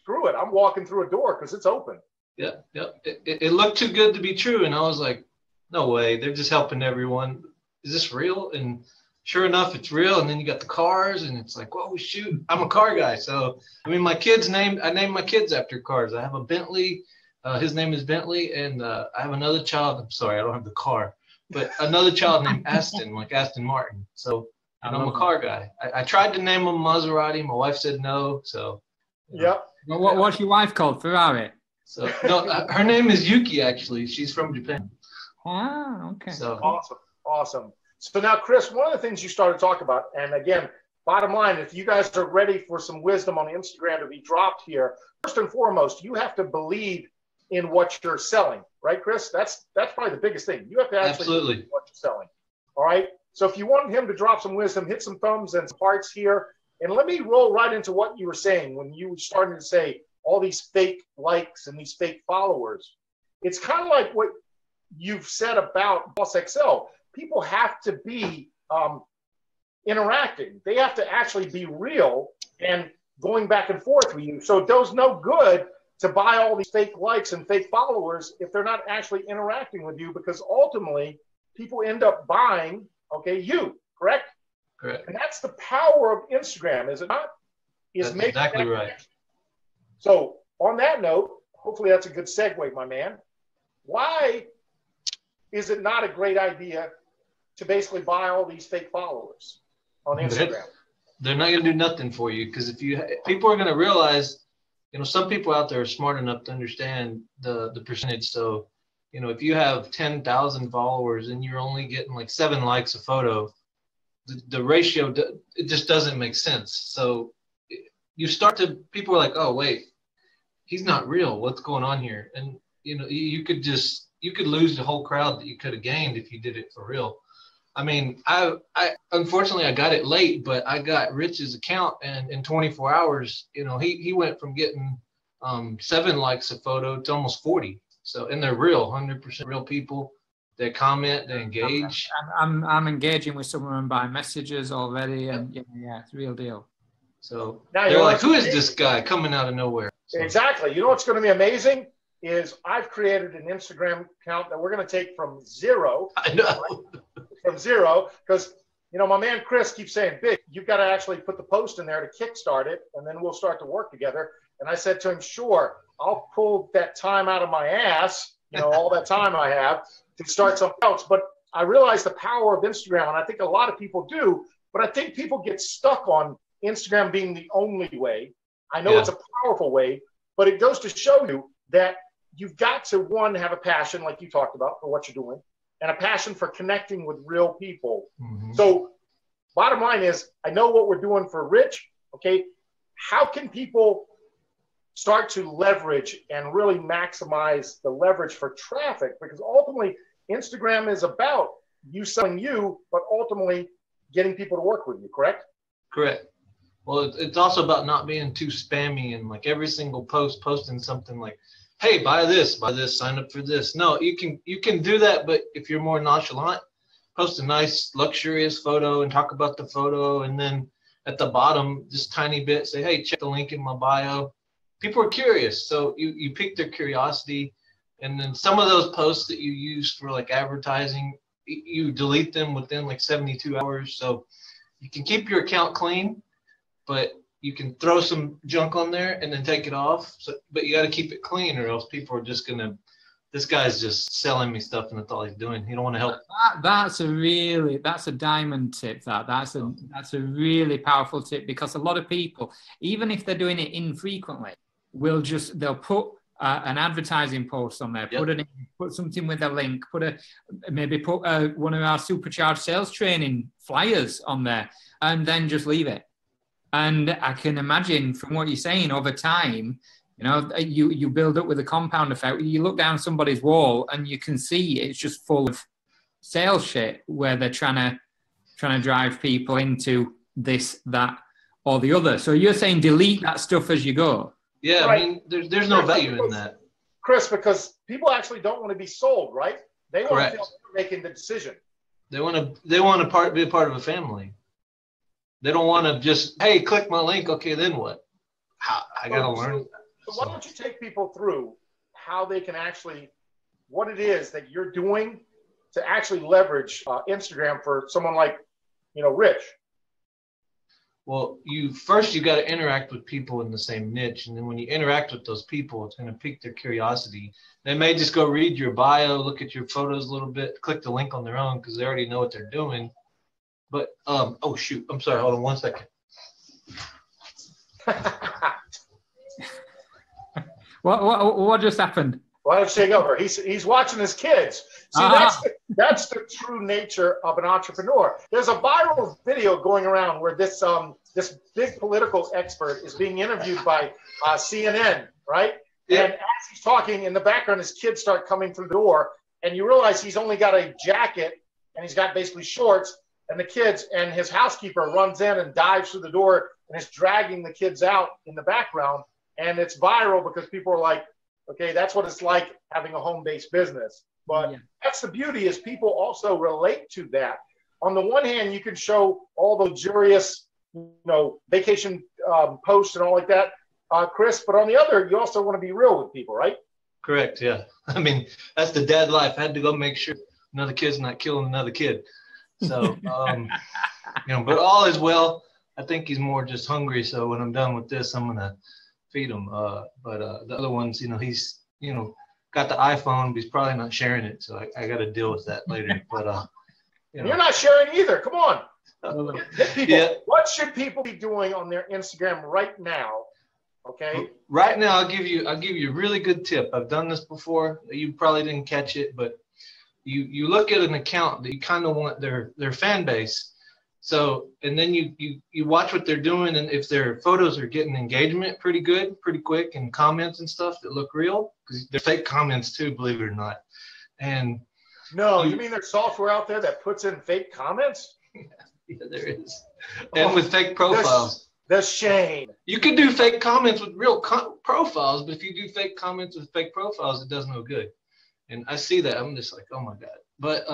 Screw it. I'm walking through a door because it's open. Yeah. It looked too good to be true. And I was like, no way. They're just helping everyone. Is this real? And sure enough, it's real. And then you got the cars, and it's like, whoa, shoot, I'm a car guy. So, I mean, I named my kids after cars. I have a Bentley. His name is Bentley. And I have another child. I'm sorry, I don't have the car, but another child named Aston, like Aston Martin. So I'm a car guy. I tried to name him Maserati. My wife said no. So, yep. Well, what's your wife called? Ferrari? So, no, her name is Yuki, actually. She's from Japan. Ah, okay. So Awesome. So now, Chris, one of the things you started to talk about, and again, bottom line, if you guys are ready for some wisdom on Instagram to be dropped here, first and foremost, you have to believe in what you're selling, right, Chris? That's probably the biggest thing. You have to actually believe in what you're selling. All right. So if you want him to drop some wisdom, hit some thumbs and some hearts here. And let me roll right into what you were saying when you were starting to say all these fake likes and these fake followers. It's kind of like what you've said about Boss XL. People have to be interacting. They have to actually be real and going back and forth with you. So it does no good to buy all these fake likes and fake followers if they're not actually interacting with you, because ultimately people end up buying, you, correct? Correct. And that's the power of Instagram, is it not? That's exactly right. So on that note, hopefully that's a good segue, my man. Why is it not a great idea to basically buy all these fake followers on Instagram? They're not going to do nothing for you, because people are going to realize, you know, some people out there are smart enough to understand the percentage. So, you know, if you have 10,000 followers and you're only getting like 7 likes a photo, the ratio, it just doesn't make sense. So people are like, oh, wait, he's not real. What's going on here? And, you know, you could lose the whole crowd that you could have gained if you did it for real. I mean, I unfortunately I got it late, but I got Rich's account, and in 24 hours, you know, he went from getting 7 likes a photo to almost 40. So, and they're real, 100% real people. They comment, they engage. I'm engaging with some of them by messages already, and yeah, it's a real deal. So now they're like, who is this guy coming out of nowhere? So. Exactly. You know what's going to be amazing is I've created an Instagram account that we're going to take from zero. I know. From zero, because, you know, my man Chris keeps saying, Big, you've got to actually put the post in there to kickstart it, and then we'll start to work together. And I said to him, sure, I'll pull that time out of my ass, you know, all that time I have to start something else. But I realize the power of Instagram, and I think a lot of people do, but I think people get stuck on Instagram being the only way. I know it's a powerful way, but it goes to show you that you've got to, one, have a passion, like you talked about, for what you're doing, and a passion for connecting with real people. Mm-hmm. So bottom line is, I know what we're doing for Rich, okay? How can people start to leverage and really maximize the leverage for traffic? Because ultimately, Instagram is about you selling you, but ultimately getting people to work with you, correct? Correct. Well, it's also about not being too spammy and like every single post posting something like, hey, buy this, sign up for this. No, you can do that, but if you're more nonchalant, post a nice luxurious photo and talk about the photo, and then at the bottom, just tiny bit, say, hey, check the link in my bio. People are curious, so you pique their curiosity, and then some of those posts that you use for like advertising, you delete them within like 72 hours. So you can keep your account clean, but you can throw some junk on there and then take it off. So, but you got to keep it clean, or else people are just gonna, this guy's just selling me stuff and that's all he's doing. He don't want to help. That's a diamond tip. That's a really powerful tip, because a lot of people, even if they're doing it infrequently, they'll put an advertising post on there, Yep. put something with a link, put one of our supercharged sales training flyers on there, and then just leave it. And I can imagine from what you're saying, over time, you build up with a compound effect. You look down somebody's wall and you can see it's just full of sales shit where they're trying to drive people into this, that, or the other. So you're saying delete that stuff as you go. Yeah, Right. I mean, there's no value in that. Chris, because people actually don't want to be sold, right? They want Correct. to feel they're making the decision. They want to be a part of a family. They don't want to just, hey, click my link. Okay, then what? I got to learn. So why don't you take people through how they can actually, what it is that you're doing to actually leverage Instagram for someone like, Rich? Well, you got to interact with people in the same niche. And then when you interact with those people, it's going to pique their curiosity. They may just go read your bio, look at your photos a little bit, click the link on their own because they already know what they're doing. But, oh, shoot. I'm sorry. Hold on 1 second. What just happened? Why don't you take over? He's watching his kids. See, that's the true nature of an entrepreneur. There's a viral video going around where this big political expert is being interviewed by CNN, right? Yeah. And as he's talking, in the background, his kids start coming through the door, and you realize he's only got a jacket and he's got basically shorts, and the kids and his housekeeper runs in and dives through the door and is dragging the kids out in the background. And it's viral because people are like, okay, that's what it's like having a home-based business. But that's the beauty, is people also relate to that. On the one hand, you can show all the luxurious, vacation posts and all like that, Chris. But on the other, you also want to be real with people, right? Correct. Yeah. I mean, that's the dad life. I had to go make sure another kid's not killing another kid. So, but all is well. I think he's more just hungry. So when I'm done with this, I'm going to feed him. But the other ones, he's, got the iPhone, but he's probably not sharing it. So I got to deal with that later. But, You're not sharing either. Come on. People, Yeah. What should people be doing on their Instagram right now? Okay. Right now, I'll give you a really good tip. I've done this before. You probably didn't catch it, but you look at an account that you kind of want their fan base. So, and then you watch what they're doing, and if their photos are getting engagement pretty good, pretty quick, and comments and stuff that look real, because they're fake comments too, believe it or not. And no, you mean there's software out there that puts in fake comments? Yeah, there is. And with fake profiles. The shame. You can do fake comments with real profiles, but if you do fake comments with fake profiles, it does no good. And I see that. I'm just like, oh my God. But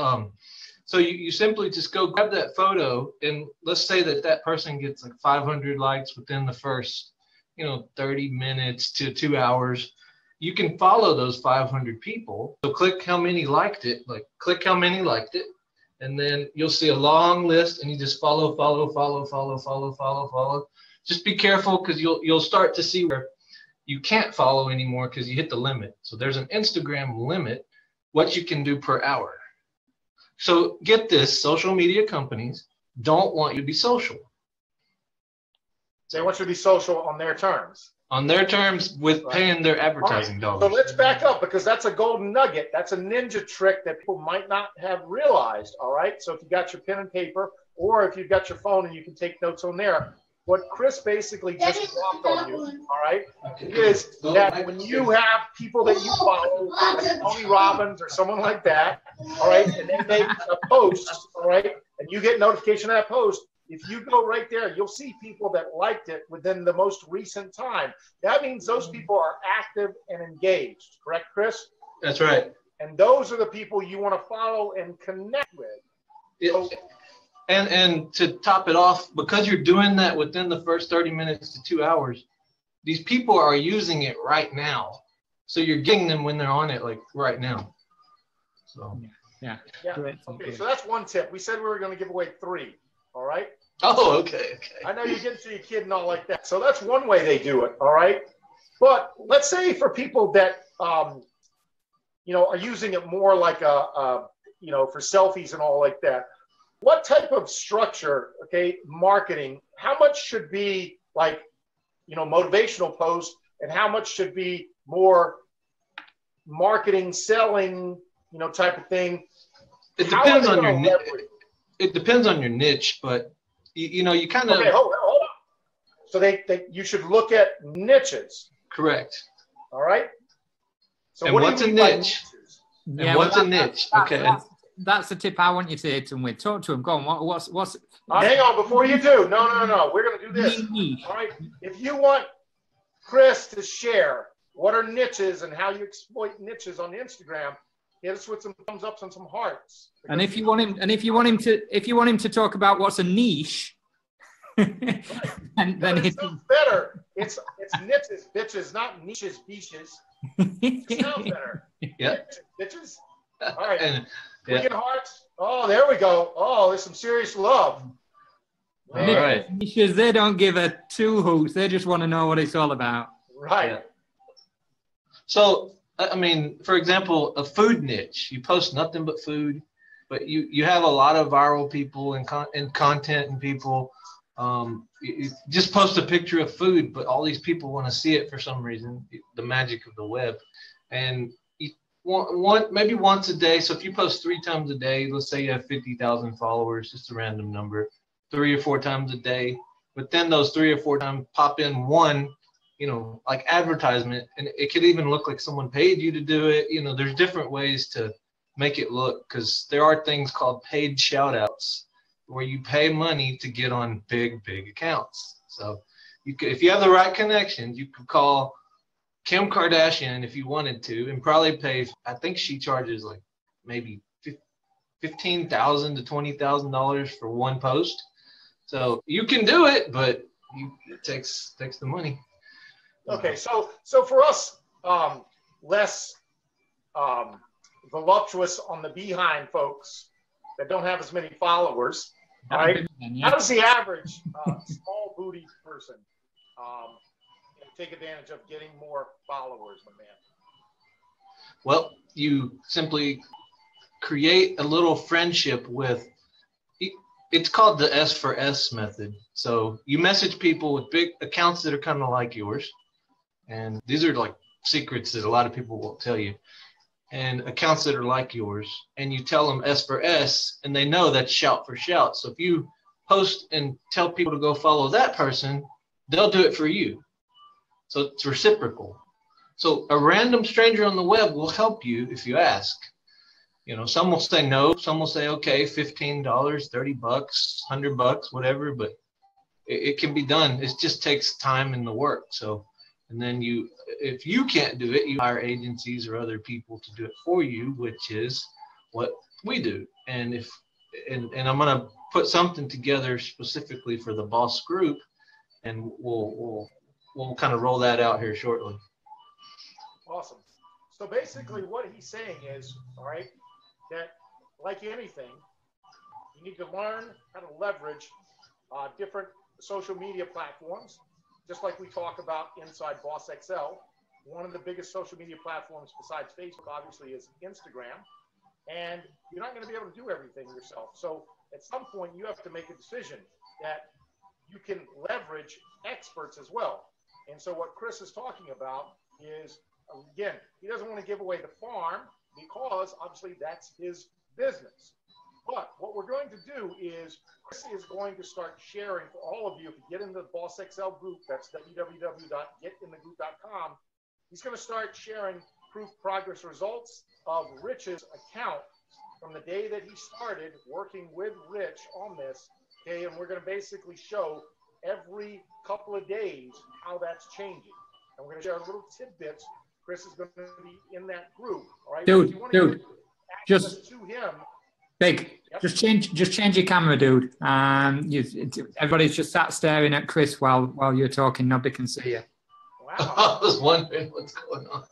so you simply just go grab that photo, and let's say that person gets like 500 likes within the first, 30 minutes to 2 hours. You can follow those 500 people. So click how many liked it, and then you'll see a long list, and you just follow. Just be careful, because you'll start to see where you can't follow anymore because you hit the limit. So there's an Instagram limit, what you can do per hour. So get this, social media companies don't want you to be social. They want you to be social on their terms. On their terms with paying their advertising dollars. So let's back up because that's a golden nugget. That's a ninja trick that people might not have realized. All right. So if you got your pen and paper, or if you've got your phone and you can take notes on there, what Chris basically just dropped on you, all right, is that when you have people that you follow, like Tony Robbins or someone like that, all right, and they make a post, all right, and you get notification of that post, if you go right there, you'll see people that liked it within the most recent time. That means those people are active and engaged. Correct, Chris? That's right. And those are the people you want to follow and connect with. So, and to top it off, because you're doing that within the first 30 minutes to 2 hours, these people are using it right now. So you're getting them when they're on it, like right now. So Yeah. Great. Okay, so that's one tip. We said we were going to give away 3. All right. Oh, okay. I know you get to your kid and all like that. So that's one way they do it. All right. But let's say for people that, are using it more like for selfies and all like that, what type of structure, marketing, how much should be like, motivational posts and how much should be more marketing, selling, type of thing? It depends on your niche. It depends on your niche, but you kind of. Okay, hold on. So you should look at niches. Correct. All right. So and what's a niche? And what's a niche? Okay. That's the tip I want you to hit them with. Talk to them. Go on. What's? Hang on before you do. No. We're going to do this. All right. If you want Chris to share what are niches and how you exploit niches on Instagram, hit us with some thumbs ups and some hearts. And if you want him to talk about what's a niche, and then it sounds better. It's niches, bitches, not niches, beaches. It sounds better. Yeah. Bitches. All right. We get hearts. Oh, there we go. Oh, there's some serious love. All right. Niches, they don't give a two hoots. They just want to know what it's all about. Right. Yeah. So, I mean, for example, a food niche. You post nothing but food, but you have a lot of viral people and content and people. You just post a picture of food, but all these people want to see it for some reason. The magic of the web, and maybe once a day. So if you post 3 times a day, let's say you have 50,000 followers, just a random number, 3 or 4 times a day. But then those 3 or 4 times pop in one, like advertisement, and it could even look like someone paid you to do it. There's different ways to make it look, because there are things called paid shout outs where you pay money to get on big accounts. So if you have the right connections, you could call Kim Kardashian if you wanted to, and probably pay. I think she charges like maybe $15,000 to $20,000 for one post. So you can do it, but it takes the money. Okay, so for us, less voluptuous on the behind folks that don't have as many followers, right? How does the average small booty person take advantage of getting more followers, my man? Well, you simply create a little friendship with. It's called the S for S method. So you message people with big accounts that are kind of like yours. And these are like secrets that a lot of people won't tell you. And accounts that are like yours. And you tell them S for S, and they know that's shout for shout. So if you post and tell people to go follow that person, they'll do it for you. So it's reciprocal. So a random stranger on the web will help you if you ask. Some will say no, some will say, okay, $15, $30, $100, whatever, but it can be done. It just takes time and the work. So, and then if you can't do it, you hire agencies or other people to do it for you, which is what we do. And I'm going to put something together specifically for the Boss Group, and we'll kind of roll that out here shortly. Awesome. So basically what he's saying is, all right, that like anything, you need to learn how to leverage different social media platforms, just like we talk about inside Boss XL. One of the biggest social media platforms besides Facebook, obviously, is Instagram. And you're not going to be able to do everything yourself. So at some point, you have to make a decision that you can leverage experts as well. And so what Chris is talking about is, again, he doesn't want to give away the farm because obviously that's his business. But what we're going to do is Chris is going to start sharing for all of you. If you get in the Boss XL group, that's www.getinthegroup.com. He's going to start sharing proof progress results of Rich's account from the day that he started working with Rich on this. Okay, and we're going to basically show every couple of days how that's changing. And we're going to share little tidbits. Chris is going to be in that group. All right, dude, just to him. Big, yep. just change your camera, dude. Everybody's just sat staring at Chris while you're talking. Nobody can see you. Wow. I was wondering what's going on.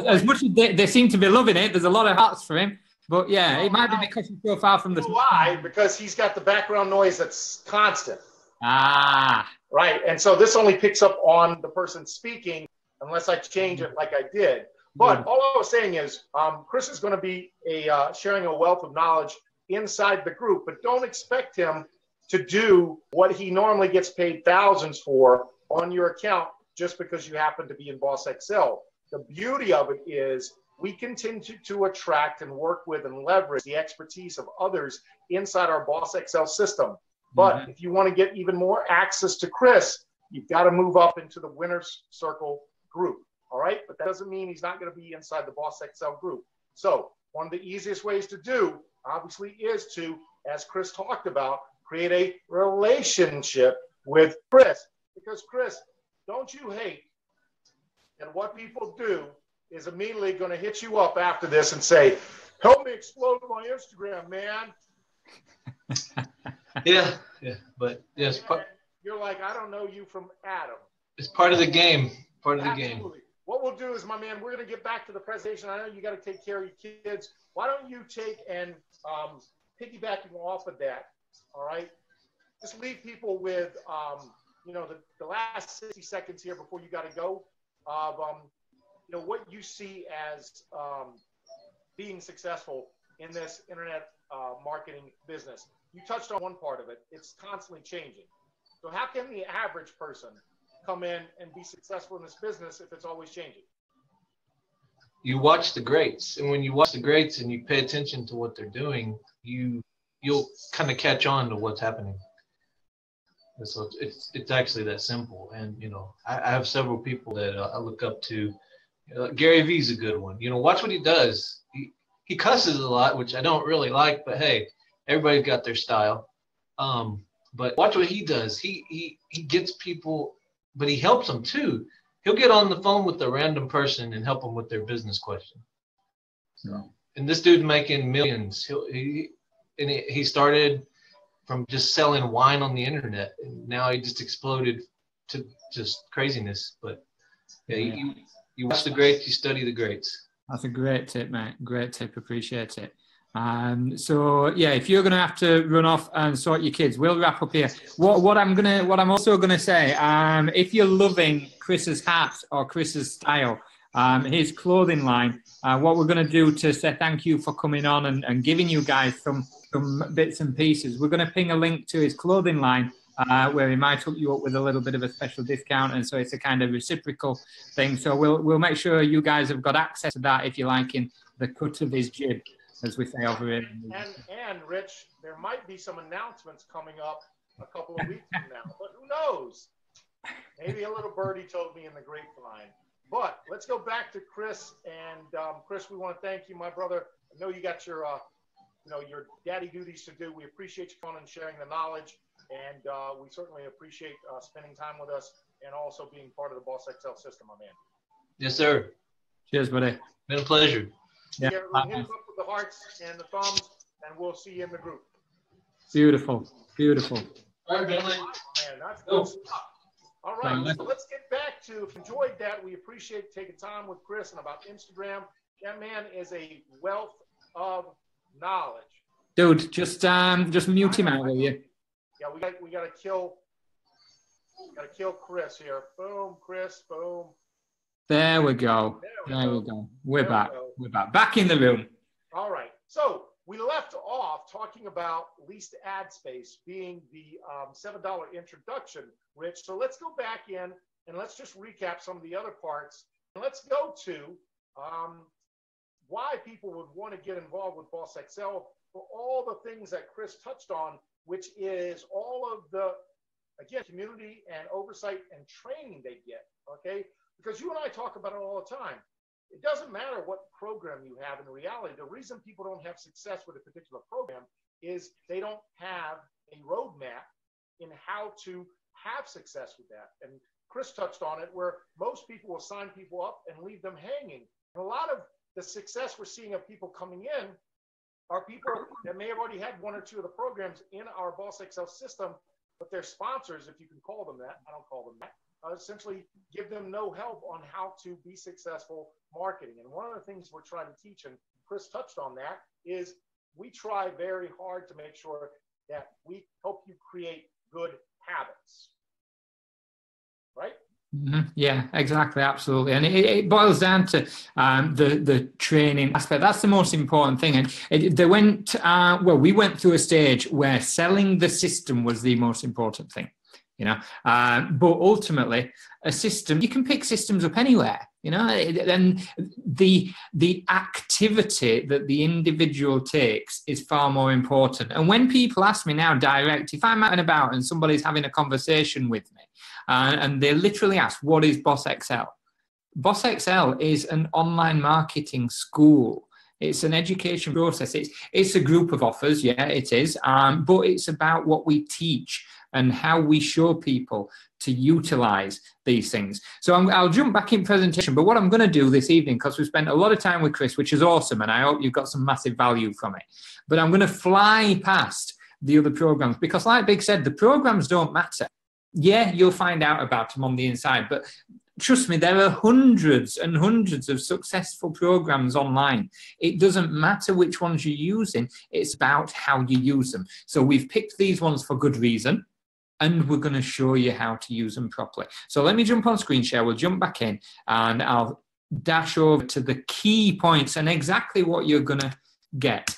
As much as they seem to be loving it, there's a lot of hearts for him. But yeah, it might be because he's so far from the. Why? Because he's got the background noise that's constant. Ah. Right, and so this only picks up on the person speaking unless I change it like I did. But all I was saying is Chris is going to be sharing a wealth of knowledge inside the group, but don't expect him to do what he normally gets paid thousands for on your account just because you happen to be in Boss XL. The beauty of it is we continue to attract and work with and leverage the expertise of others inside our Boss XL system. But if you want to get even more access to Chris, you've got to move up into the Winner's Circle group. All right, but that doesn't mean he's not going to be inside the Boss XL group. So one of the easiest ways to do, obviously, is to, as Chris talked about, create a relationship with Chris. Because Chris, don't you hate that what people do is immediately going to hit you up after this and say, help me explode my Instagram, man. Yeah, but yes. You're like, I don't know you from Adam. It's part of the game. Part of the Absolutely. game. What we'll do is, my man, we're going to get back to the presentation. I know you got to take care of your kids. Why don't you take and piggybacking off of that, all right? Just leave people with, the last 60 seconds here before you got to go of, what you see as being successful in this internet marketing business. You touched on one part of it. It's constantly changing. So how can the average person come in and be successful in this business if it's always changing? You watch the greats, and when you watch the greats and you pay attention to what they're doing, you'll kind of catch on to what's happening. And so it's actually that simple. And I have several people that I look up to. Gary Vee's a good one. Watch what he does. He cusses a lot, which I don't really like, but hey, everybody's got their style. But watch what he does. He gets people, but he helps them too. He'll get on the phone with a random person and help them with their business question. So, and this dude's making millions. He started from just selling wine on the internet, and now he just exploded to just craziness. But yeah, you watch the greats, you study the greats. That's a great tip, mate. Great tip. Appreciate it. So yeah, if you're gonna have to run off and sort your kids, we'll wrap up here. What I'm also gonna say, if you're loving Chris's hat or Chris's style, his clothing line, what we're gonna do to say thank you for coming on and giving you guys some bits and pieces, we're gonna ping a link to his clothing line where he might hook you up with a little bit of a special discount, and so it's a kind of reciprocal thing. So we'll make sure you guys have got access to that if you're liking the cut of his jib, as we say over here. And Rich, there might be some announcements coming up a couple of weeks from now, but who knows? Maybe a little birdie told me in the grapevine. But let's go back to Chris. And Chris, we want to thank you, my brother. I know you got your daddy duties to do. We appreciate you coming and sharing the knowledge, and we certainly appreciate spending time with us and also being part of the Boss XL system, my man. Yes, sir. Cheers, buddy. Been a pleasure. Yeah. Hit us up with the hearts and the thumbs, and we'll see you in the group. Beautiful. All right, Bentley. Man, that's good stuff. All right, so let's get back to, if you enjoyed that, we appreciate taking time with Chris and about Instagram. That man is a wealth of knowledge. Dude, just mute him out, will you? Yeah, we gotta kill Chris here. Boom, Chris, boom. There we go. There we go. We're back. Back in the room. All right. So we left off talking about leased ad space being the $7 introduction, Rich. So let's go back in and let's just recap some of the other parts. And let's go to why people would want to get involved with Boss XL for all the things that Chris touched on, which is all of the, again, community and oversight and training they get, okay? Because you and I talk about it all the time. It doesn't matter what program you have in reality. The reason people don't have success with a particular program is they don't have a roadmap in how to have success with that. And Chris touched on it, where most people will sign people up and leave them hanging. And a lot of the success we're seeing of people coming in are people that may have already had one or two of the programs in our Boss XL system, but their sponsors, if you can call them that, I don't call them that, essentially give them no help on how to be successful marketing. And one of the things we're trying to teach, and Chris touched on that, is we try very hard to make sure that we help you create good habits. Right? Mm-hmm. Yeah, exactly. Absolutely. And it boils down to the training aspect. That's the most important thing. And they went, we went through a stage where selling the system was the most important thing. But ultimately a system, you can pick systems up anywhere, and the activity that the individual takes is far more important. And when people ask me now direct, if I'm out and about and somebody's having a conversation with me and they literally ask, what is Boss XL? Boss XL is an online marketing school. It's an education process. It's a group of offers. Yeah, it is. But it's about what we teach and how we show people to utilize these things. So I'll jump back in presentation, but what I'm going to do this evening, because we've spent a lot of time with Chris, which is awesome, and I hope you've got some massive value from it, but I'm going to fly past the other programs, because like Big said, the programs don't matter. Yeah, you'll find out about them on the inside, but trust me, there are hundreds and hundreds of successful programs online. It doesn't matter which ones you're using, it's about how you use them. So we've picked these ones for good reason, and we're going to show you how to use them properly. So let me jump on screen share. We'll jump back in and I'll dash over to the key points and exactly what you're going to get.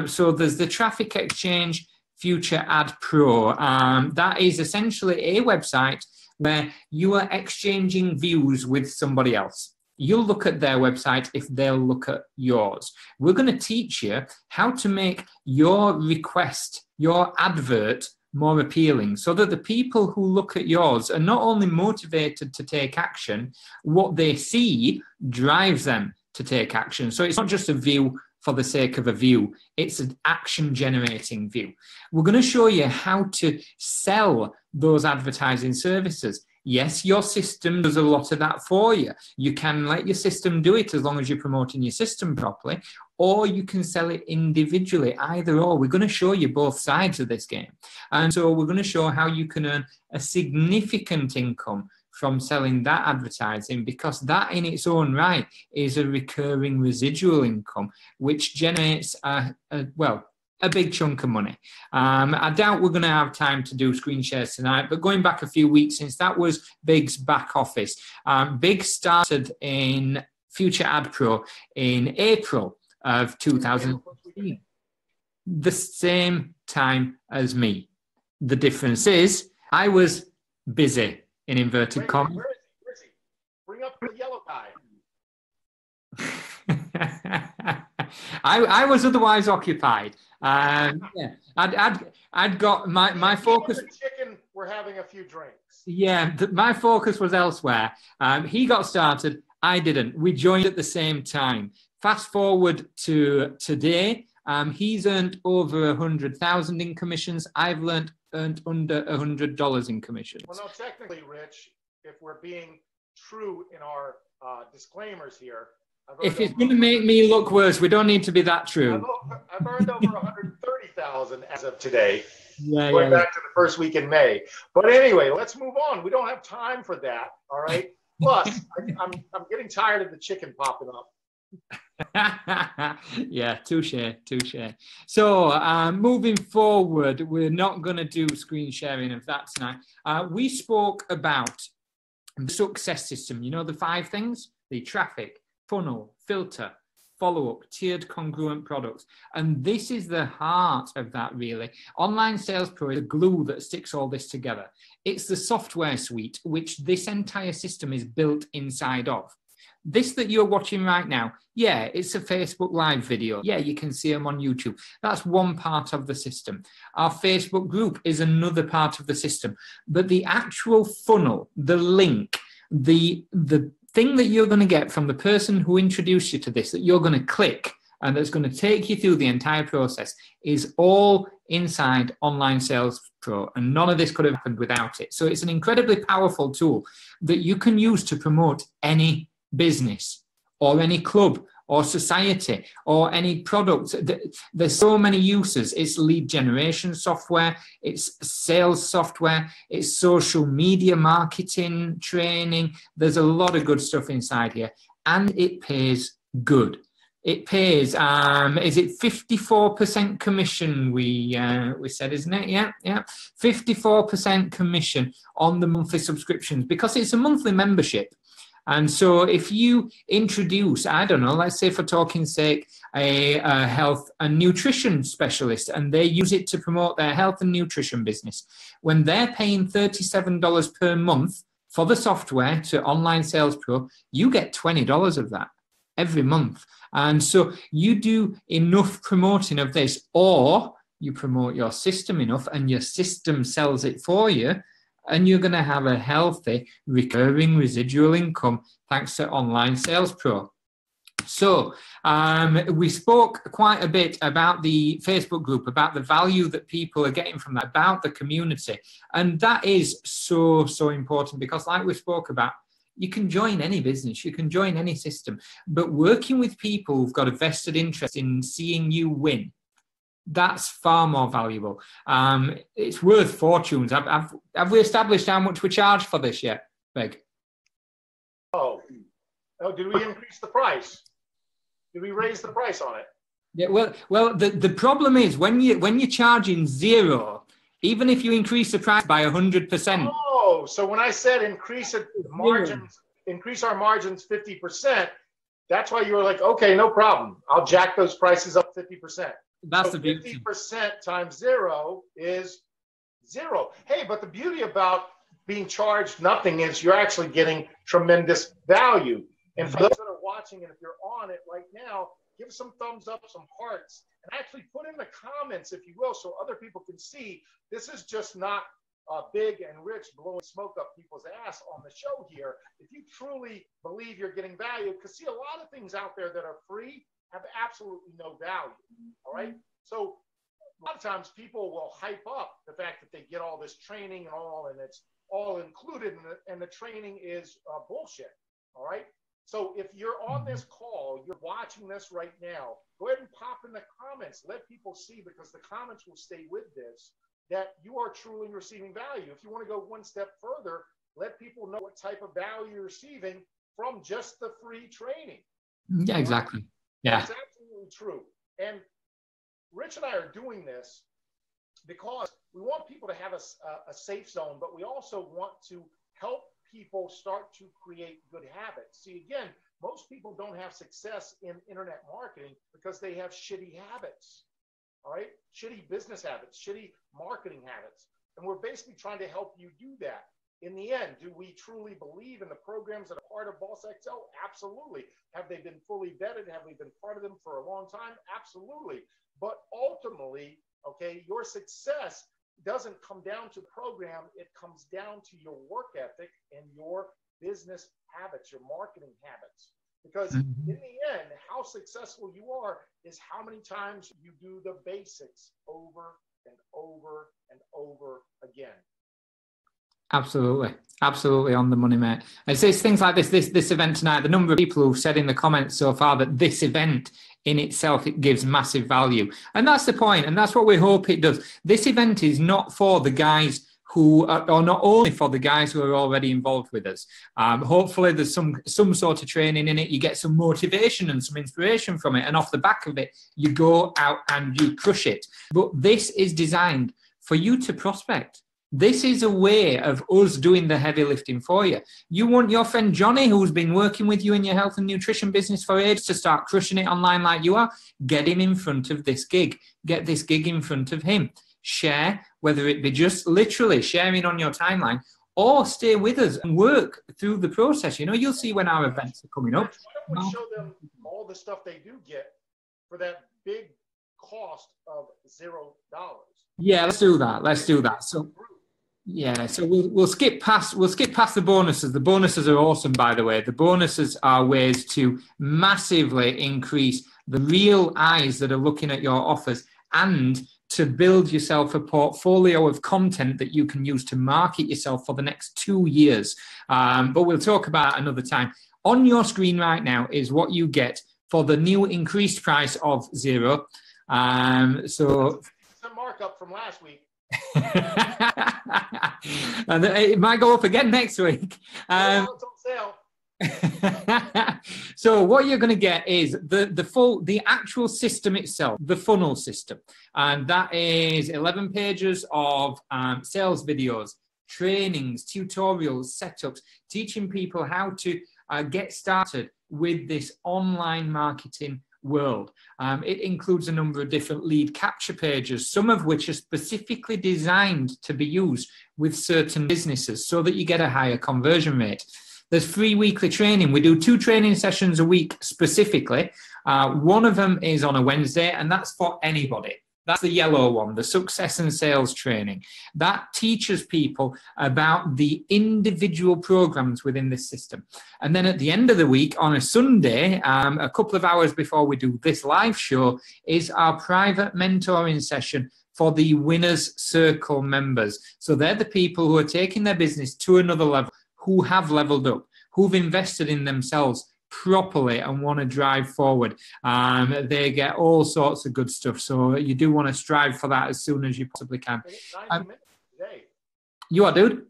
So there's the Traffic Exchange Future Ad Pro. That is essentially a website where you are exchanging views with somebody else. You'll look at their website if they'll look at yours. We're going to teach you how to make your request, your advert, more appealing, so that the people who look at yours are not only motivated to take action, what they see drives them to take action. So it's not just a view for the sake of a view, it's an action generating view. We're going to show you how to sell those advertising services. Yes, your system does a lot of that for you. You can let your system do it as long as you're promoting your system properly, or you can sell it individually, either or. We're going to show you both sides of this game. And so we're going to show how you can earn a significant income from selling that advertising, because that in its own right is a recurring residual income, which generates a big chunk of money. I doubt we're going to have time to do screen shares tonight, but going back a few weeks, since that was Big's back office, Big started in Future Ad Pro in April of 2016, the same time as me. The difference is I was busy, in inverted commas. Where is he? Bring up the yellow guy. I was otherwise occupied. I'd got my focus. The chicken, we're having a few drinks. Yeah, my focus was elsewhere. He got started. I didn't. We joined at the same time. Fast forward to today. He's earned over 100,000 in commissions. I've earned under $100 in commissions. Well, no, technically, Rich, if we're being true in our disclaimers here, if it's going to make me look worse, we don't need to be that true. I've earned over 130,000 as of today. Going back to the first week in May. But anyway, let's move on. We don't have time for that. All right. Plus, I'm getting tired of the chicken popping up. Yeah, touche. So moving forward, we're not going to do screen sharing of that tonight. We spoke about the success system. You know, the 5 things: the traffic, funnel, filter, follow-up, tiered congruent products. And this is the heart of that, really. Online Sales Pro is the glue that sticks all this together. It's the software suite, which this entire system is built inside of. This that you're watching right now, yeah, it's a Facebook Live video. Yeah, you can see them on YouTube. That's one part of the system. Our Facebook group is another part of the system. But the actual funnel, the link, the thing that you're going to get from the person who introduced you to this, that you're going to click and that's going to take you through the entire process, is all inside Online Sales Pro. And none of this could have happened without it. So it's an incredibly powerful tool that you can use to promote any business or any club or society or any product. There's so many uses. It's lead generation software, it's sales software, it's social media marketing training. There's a lot of good stuff inside here, and it pays good. It pays, is it 54% commission we said, isn't it? Yeah. 54% commission on the monthly subscriptions, because it's a monthly membership. And so if you introduce, I don't know, let's say for talking's sake, a health and nutrition specialist, and they use it to promote their health and nutrition business, when they're paying $37 per month for the software to Online Sales Pro, you get $20 of that every month. And so you do enough promoting of this, or you promote your system enough and your system sells it for you, and you're going to have a healthy recurring residual income thanks to Online Sales Pro. So we spoke quite a bit about the Facebook group, about the value that people are getting from that, about the community. And that is so, so important, because like we spoke about, you can join any business, you can join any system, but working with people who've got a vested interest in seeing you win, that's far more valuable. It's worth fortunes. Have we established how much we charge for this yet, Greg? Oh, did we increase the price? Did we raise the price on it? Yeah. Well, the problem is when you're charging zero, even if you increase the price by 100%. Oh, so when I said increase our margins 50%, that's why you were like, okay, no problem. I'll jack those prices up 50%. That's so the beauty. 50% times zero is zero. Hey, but the beauty about being charged nothing is you're actually getting tremendous value. And for those that are watching, and if you're on it right now, give some thumbs up, some hearts, and actually put in the comments, if you will, so other people can see this is just not big and rich blowing smoke up people's ass on the show here. If you truly believe you're getting value, because see, a lot of things out there that are free have absolutely no value, all right? So a lot of times people will hype up the fact that they get all this training and it's all included, and the training is bullshit, all right? So if you're on this call, you're watching this right now, go ahead and pop in the comments. Let people see, because the comments will stay with this, that you are truly receiving value. If you want to go one step further, let people know what type of value you're receiving from just the free training. Yeah, exactly. Yeah. That's absolutely true. And Rich and I are doing this because we want people to have a safe zone, but we also want to help people start to create good habits. See, again, most people don't have success in internet marketing because they have shitty habits, all right? Shitty business habits, shitty marketing habits. And we're basically trying to help you do that. In the end, do we truly believe in the programs that are part of Boss XL? Absolutely. Have they been fully vetted? Have we been part of them for a long time? Absolutely. But ultimately, okay, your success doesn't come down to the program. It comes down to your work ethic and your business habits, your marketing habits. Because in the end, how successful you are is how many times you do the basics over and over and over again. Absolutely. Absolutely on the money, mate. It's things like this event tonight, the number of people who've said in the comments so far that this event in itself, it gives massive value. And that's the point. And that's what we hope it does. This event is not for the guys who are, or not only for the guys who are already involved with us. Hopefully there's some sort of training in it. You get some motivation and some inspiration from it. And off the back of it, you go out and you crush it. But this is designed for you to prospect. This is a way of us doing the heavy lifting for you. You want your friend Johnny, who's been working with you in your health and nutrition business for ages, to start crushing it online like you are? Get him in front of this gig. Get this gig in front of him. Share, whether it be just literally sharing on your timeline, or stay with us and work through the process. You know, you'll see when our events are coming up. Why don't we show them all the stuff they do get for that big cost of $0? Yeah, let's do that. Let's do that. So, yeah, so we'll skip past the bonuses. The bonuses are awesome, by the way. The bonuses are ways to massively increase the real eyes that are looking at your offers, and to build yourself a portfolio of content that you can use to market yourself for the next 2 years. But we'll talk about it another time. On your screen right now is what you get for the new increased price of $0. So it's a markup from last week. And it might go up again next week. It's on sale. So what you're going to get is the actual system itself, the funnel system, and that is 11 pages of sales videos, trainings, tutorials, setups, teaching people how to get started with this online marketing world. It includes a number of different lead capture pages, some of which are specifically designed to be used with certain businesses so that you get a higher conversion rate. There's free weekly training. We do 2 training sessions a week specifically. One of them is on a Wednesday, and that's for anybody. That's the yellow one, the success and sales training. That teaches people about the individual programs within this system. And then at the end of the week, on a Sunday, a couple of hours before we do this live show, is our private mentoring session for the Winners Circle members. So they're the people who are taking their business to another level, who have leveled up, who've invested in themselves properly and want to drive forward. They get all sorts of good stuff. So you do want to strive for that as soon as you possibly can. 90 minutes today. You are, dude?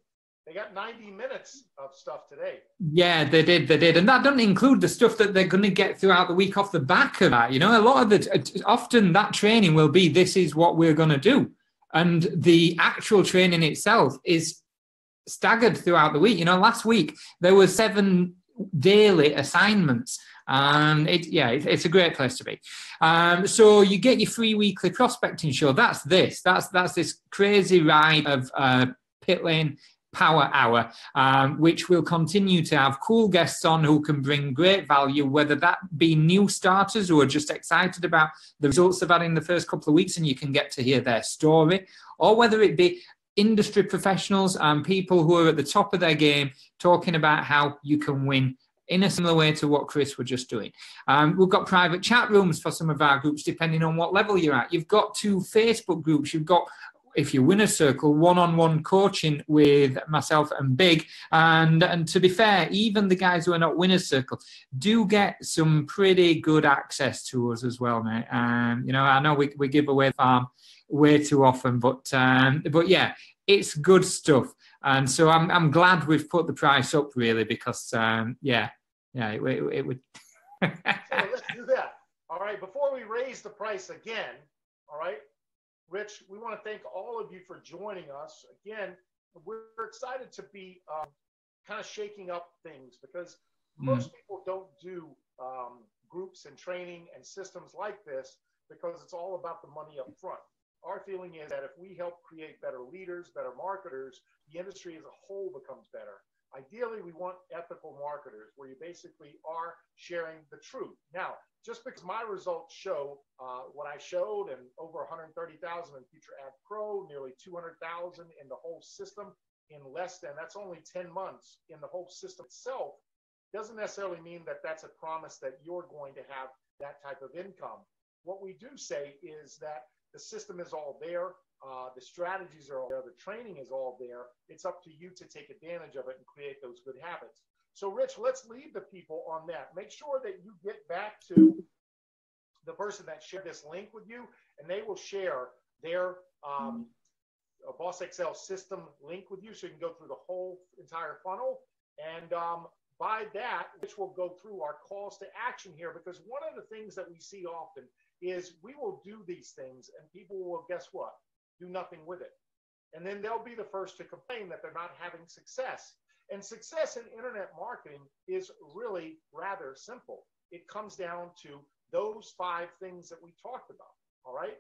They got 90 minutes of stuff today. Yeah, they did. And that doesn't include the stuff that they're going to get throughout the week off the back of that. You know, a lot of often that training will be, this is what we're going to do. And the actual training itself is staggered throughout the week. You know, last week there were 7 daily assignments, and it's a great place to be. So you get your free weekly prospecting show. That's this crazy ride of Pit Lane Power Hour, which will continue to have cool guests on who can bring great value, whether that be new starters who are just excited about the results they've had in the first couple of weeks and you can get to hear their story, or whether it be industry professionals and people who are at the top of their game talking about how you can win in a similar way to what Chris was just doing. We've got private chat rooms for some of our groups, depending on what level you're at. You've got 2 Facebook groups. You've got, if you win a circle, one-on-one coaching with myself and Big. And to be fair, even the guys who are not Winners Circle do get some pretty good access to us as well, mate. You know, I know we give away the farm way too often, but yeah, it's good stuff. And so I'm glad we've put the price up, really, because it would. So let's do that. All right. Before we raise the price again, all right, Rich, we want to thank all of you for joining us again. We're excited to be kind of shaking up things because most people don't do groups and training and systems like this because it's all about the money up front. Our feeling is that if we help create better leaders, better marketers, the industry as a whole becomes better. Ideally, we want ethical marketers where you basically are sharing the truth. Now, just because my results show what I showed and over 130,000 in Future Ad Pro, nearly 200,000 in the whole system in less than, that's only 10 months in the whole system itself, doesn't necessarily mean that that's a promise that you're going to have that type of income. What we do say is that the system is all there. The strategies are all there. The training is all there. It's up to you to take advantage of it and create those good habits. So, Rich, let's leave the people on that. Make sure that you get back to the person that shared this link with you, and they will share their Boss Excel system link with you so you can go through the whole entire funnel. And by that, which will go through our calls to action here, because one of the things that we see often is we will do these things and people will, guess what, do nothing with it. And then they'll be the first to complain that they're not having success. And success in internet marketing is really rather simple. It comes down to those 5 things that we talked about, all right?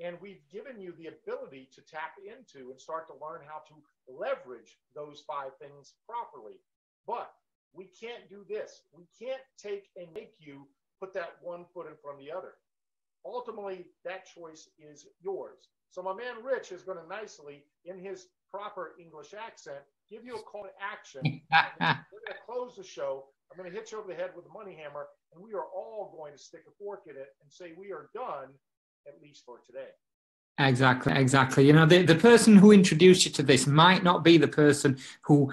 And we've given you the ability to tap into and start to learn how to leverage those 5 things properly. But we can't do this. We can't take and make you put that one foot in front of the other. Ultimately, that choice is yours. So my man Rich is going to nicely, in his proper English accent, give you a call to action. We're going to close the show. I'm going to hit you over the head with a money hammer, and we are all going to stick a fork in it and say we are done, at least for today. Exactly. You know, the person who introduced you to this might not be the person who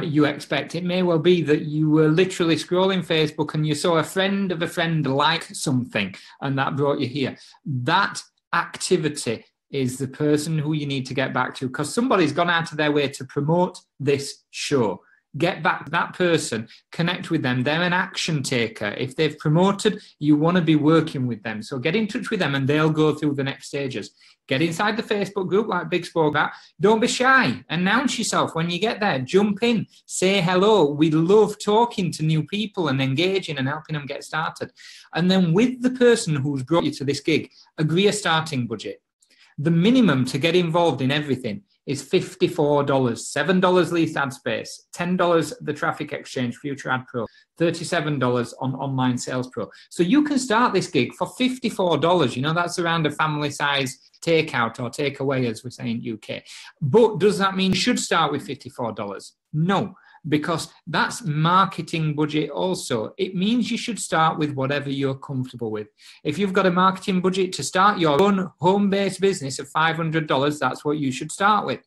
you expect. It may well be that you were literally scrolling Facebook and you saw a friend of a friend like something, and that brought you here. That activity is the person who you need to get back to, because somebody's gone out of their way to promote this show. Get back to that person, connect with them. They're an action taker. If they've promoted, you want to be working with them. So get in touch with them and they'll go through the next stages. Get inside the Facebook group like Big spoke about. Don't be shy. Announce yourself when you get there. Jump in. Say hello. We love talking to new people and engaging and helping them get started. And then with the person who's brought you to this gig, agree a starting budget. The minimum to get involved in everything is $54, $7 leased ad space, $10 the Traffic Exchange Future Ad Pro, $37 on Online Sales Pro. So you can start this gig for $54. You know, that's around a family size takeout or takeaway, as we say in UK. But does that mean you should start with $54? No, because that's marketing budget also. It means you should start with whatever you're comfortable with. If you've got a marketing budget to start your own home-based business of $500, that's what you should start with.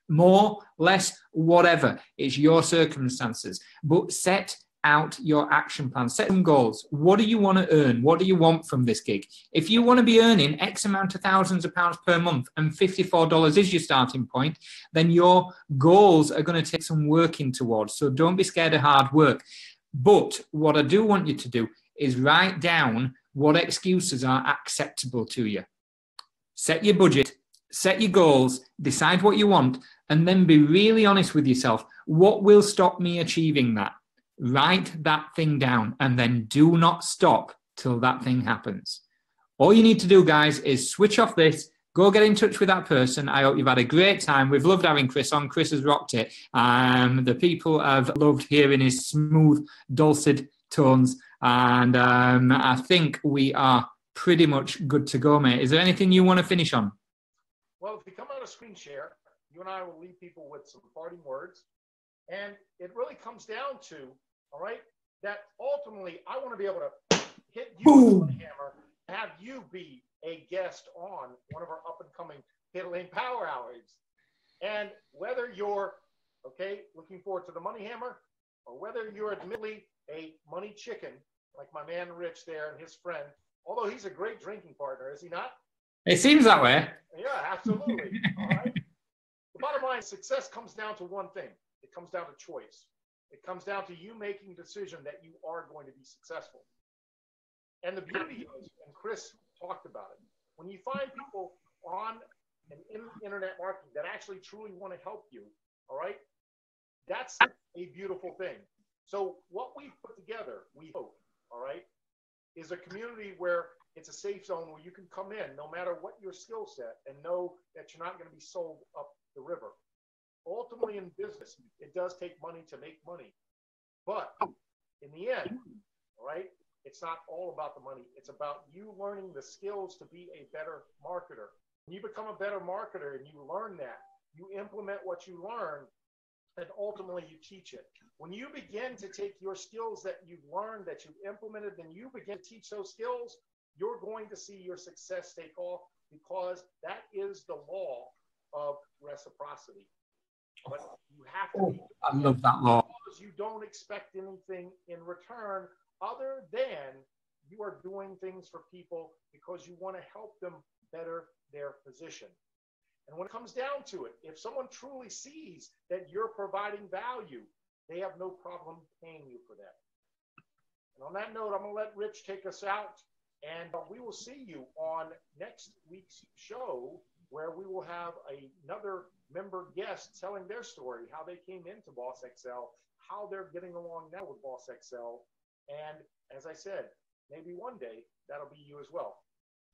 More, less, whatever. It's your circumstances. But set out your action plan. Set some goals. What do you want to earn? What do you want from this gig? If you want to be earning X amount of thousands of pounds per month and $54 is your starting point, then your goals are going to take some working towards. So don't be scared of hard work. But what I do want you to do is write down what excuses are acceptable to you. Set your budget, set your goals, decide what you want, and then be really honest with yourself. What will stop me achieving that? Write that thing down and then do not stop till that thing happens. All you need to do, guys, is switch off this, go get in touch with that person. I hope you've had a great time. We've loved having Chris on. Chris has rocked it. The people have loved hearing his smooth, dulcet tones. And I think we are pretty much good to go, mate. Is there anything you want to finish on? Well, if you come on a screen share, you and I will leave people with some parting words. And it really comes down to, all right, that ultimately I want to be able to hit you with a hammer, have you be a guest on one of our up-and-coming Pit Lane Power Hours. And whether you're, okay, looking forward to the money hammer, or whether you're admittedly a money chicken, like my man Rich there and his friend, although he's a great drinking partner, is he not? It seems that way. Yeah, absolutely. All right. The bottom line, success comes down to one thing. It comes down to choice. It comes down to you making a decision that you are going to be successful. And the beauty is, and Chris talked about it, when you find people on an internet marketing that actually truly want to help you, all right, that's a beautiful thing. So what we've put together, we hope, all right, is a community where it's a safe zone where you can come in no matter what your skill set and know that you're not going to be sold up the river. Ultimately, in business, it does take money to make money. But in the end, all right, it's not all about the money. It's about you learning the skills to be a better marketer. When you become a better marketer and you learn that, you implement what you learn, and ultimately you teach it. When you begin to take your skills that you've learned, that you've implemented, and you begin to teach those skills, you're going to see your success take off, because that is the law of reciprocity. But you have to I love that law. Because you don't expect anything in return other than you are doing things for people because you want to help them better their position. And when it comes down to it, if someone truly sees that you're providing value, they have no problem paying you for that. And on that note, I'm going to let Rich take us out, and we will see you on next week's show, where we will have another member guests telling their story, how they came into Boss XL, how they're getting along now with Boss XL. And as I said, maybe one day that'll be you as well.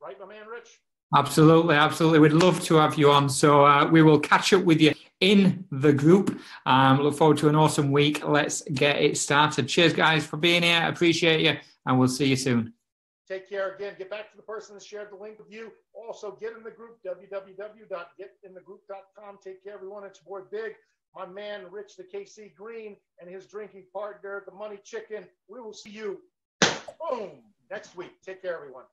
Right, my man, Rich? Absolutely, absolutely. We'd love to have you on. So we will catch up with you in the group. Look forward to an awesome week. Let's get it started. Cheers, guys, for being here. Appreciate you, and we'll see you soon. Take care again. Get back to the person that shared the link with you. Also, get in the group, www.getinthegroup.com. Take care, everyone. It's your boy Big, my man, Rich the KC Green, and his drinking partner, the Money Chicken. We will see you, boom, next week. Take care, everyone.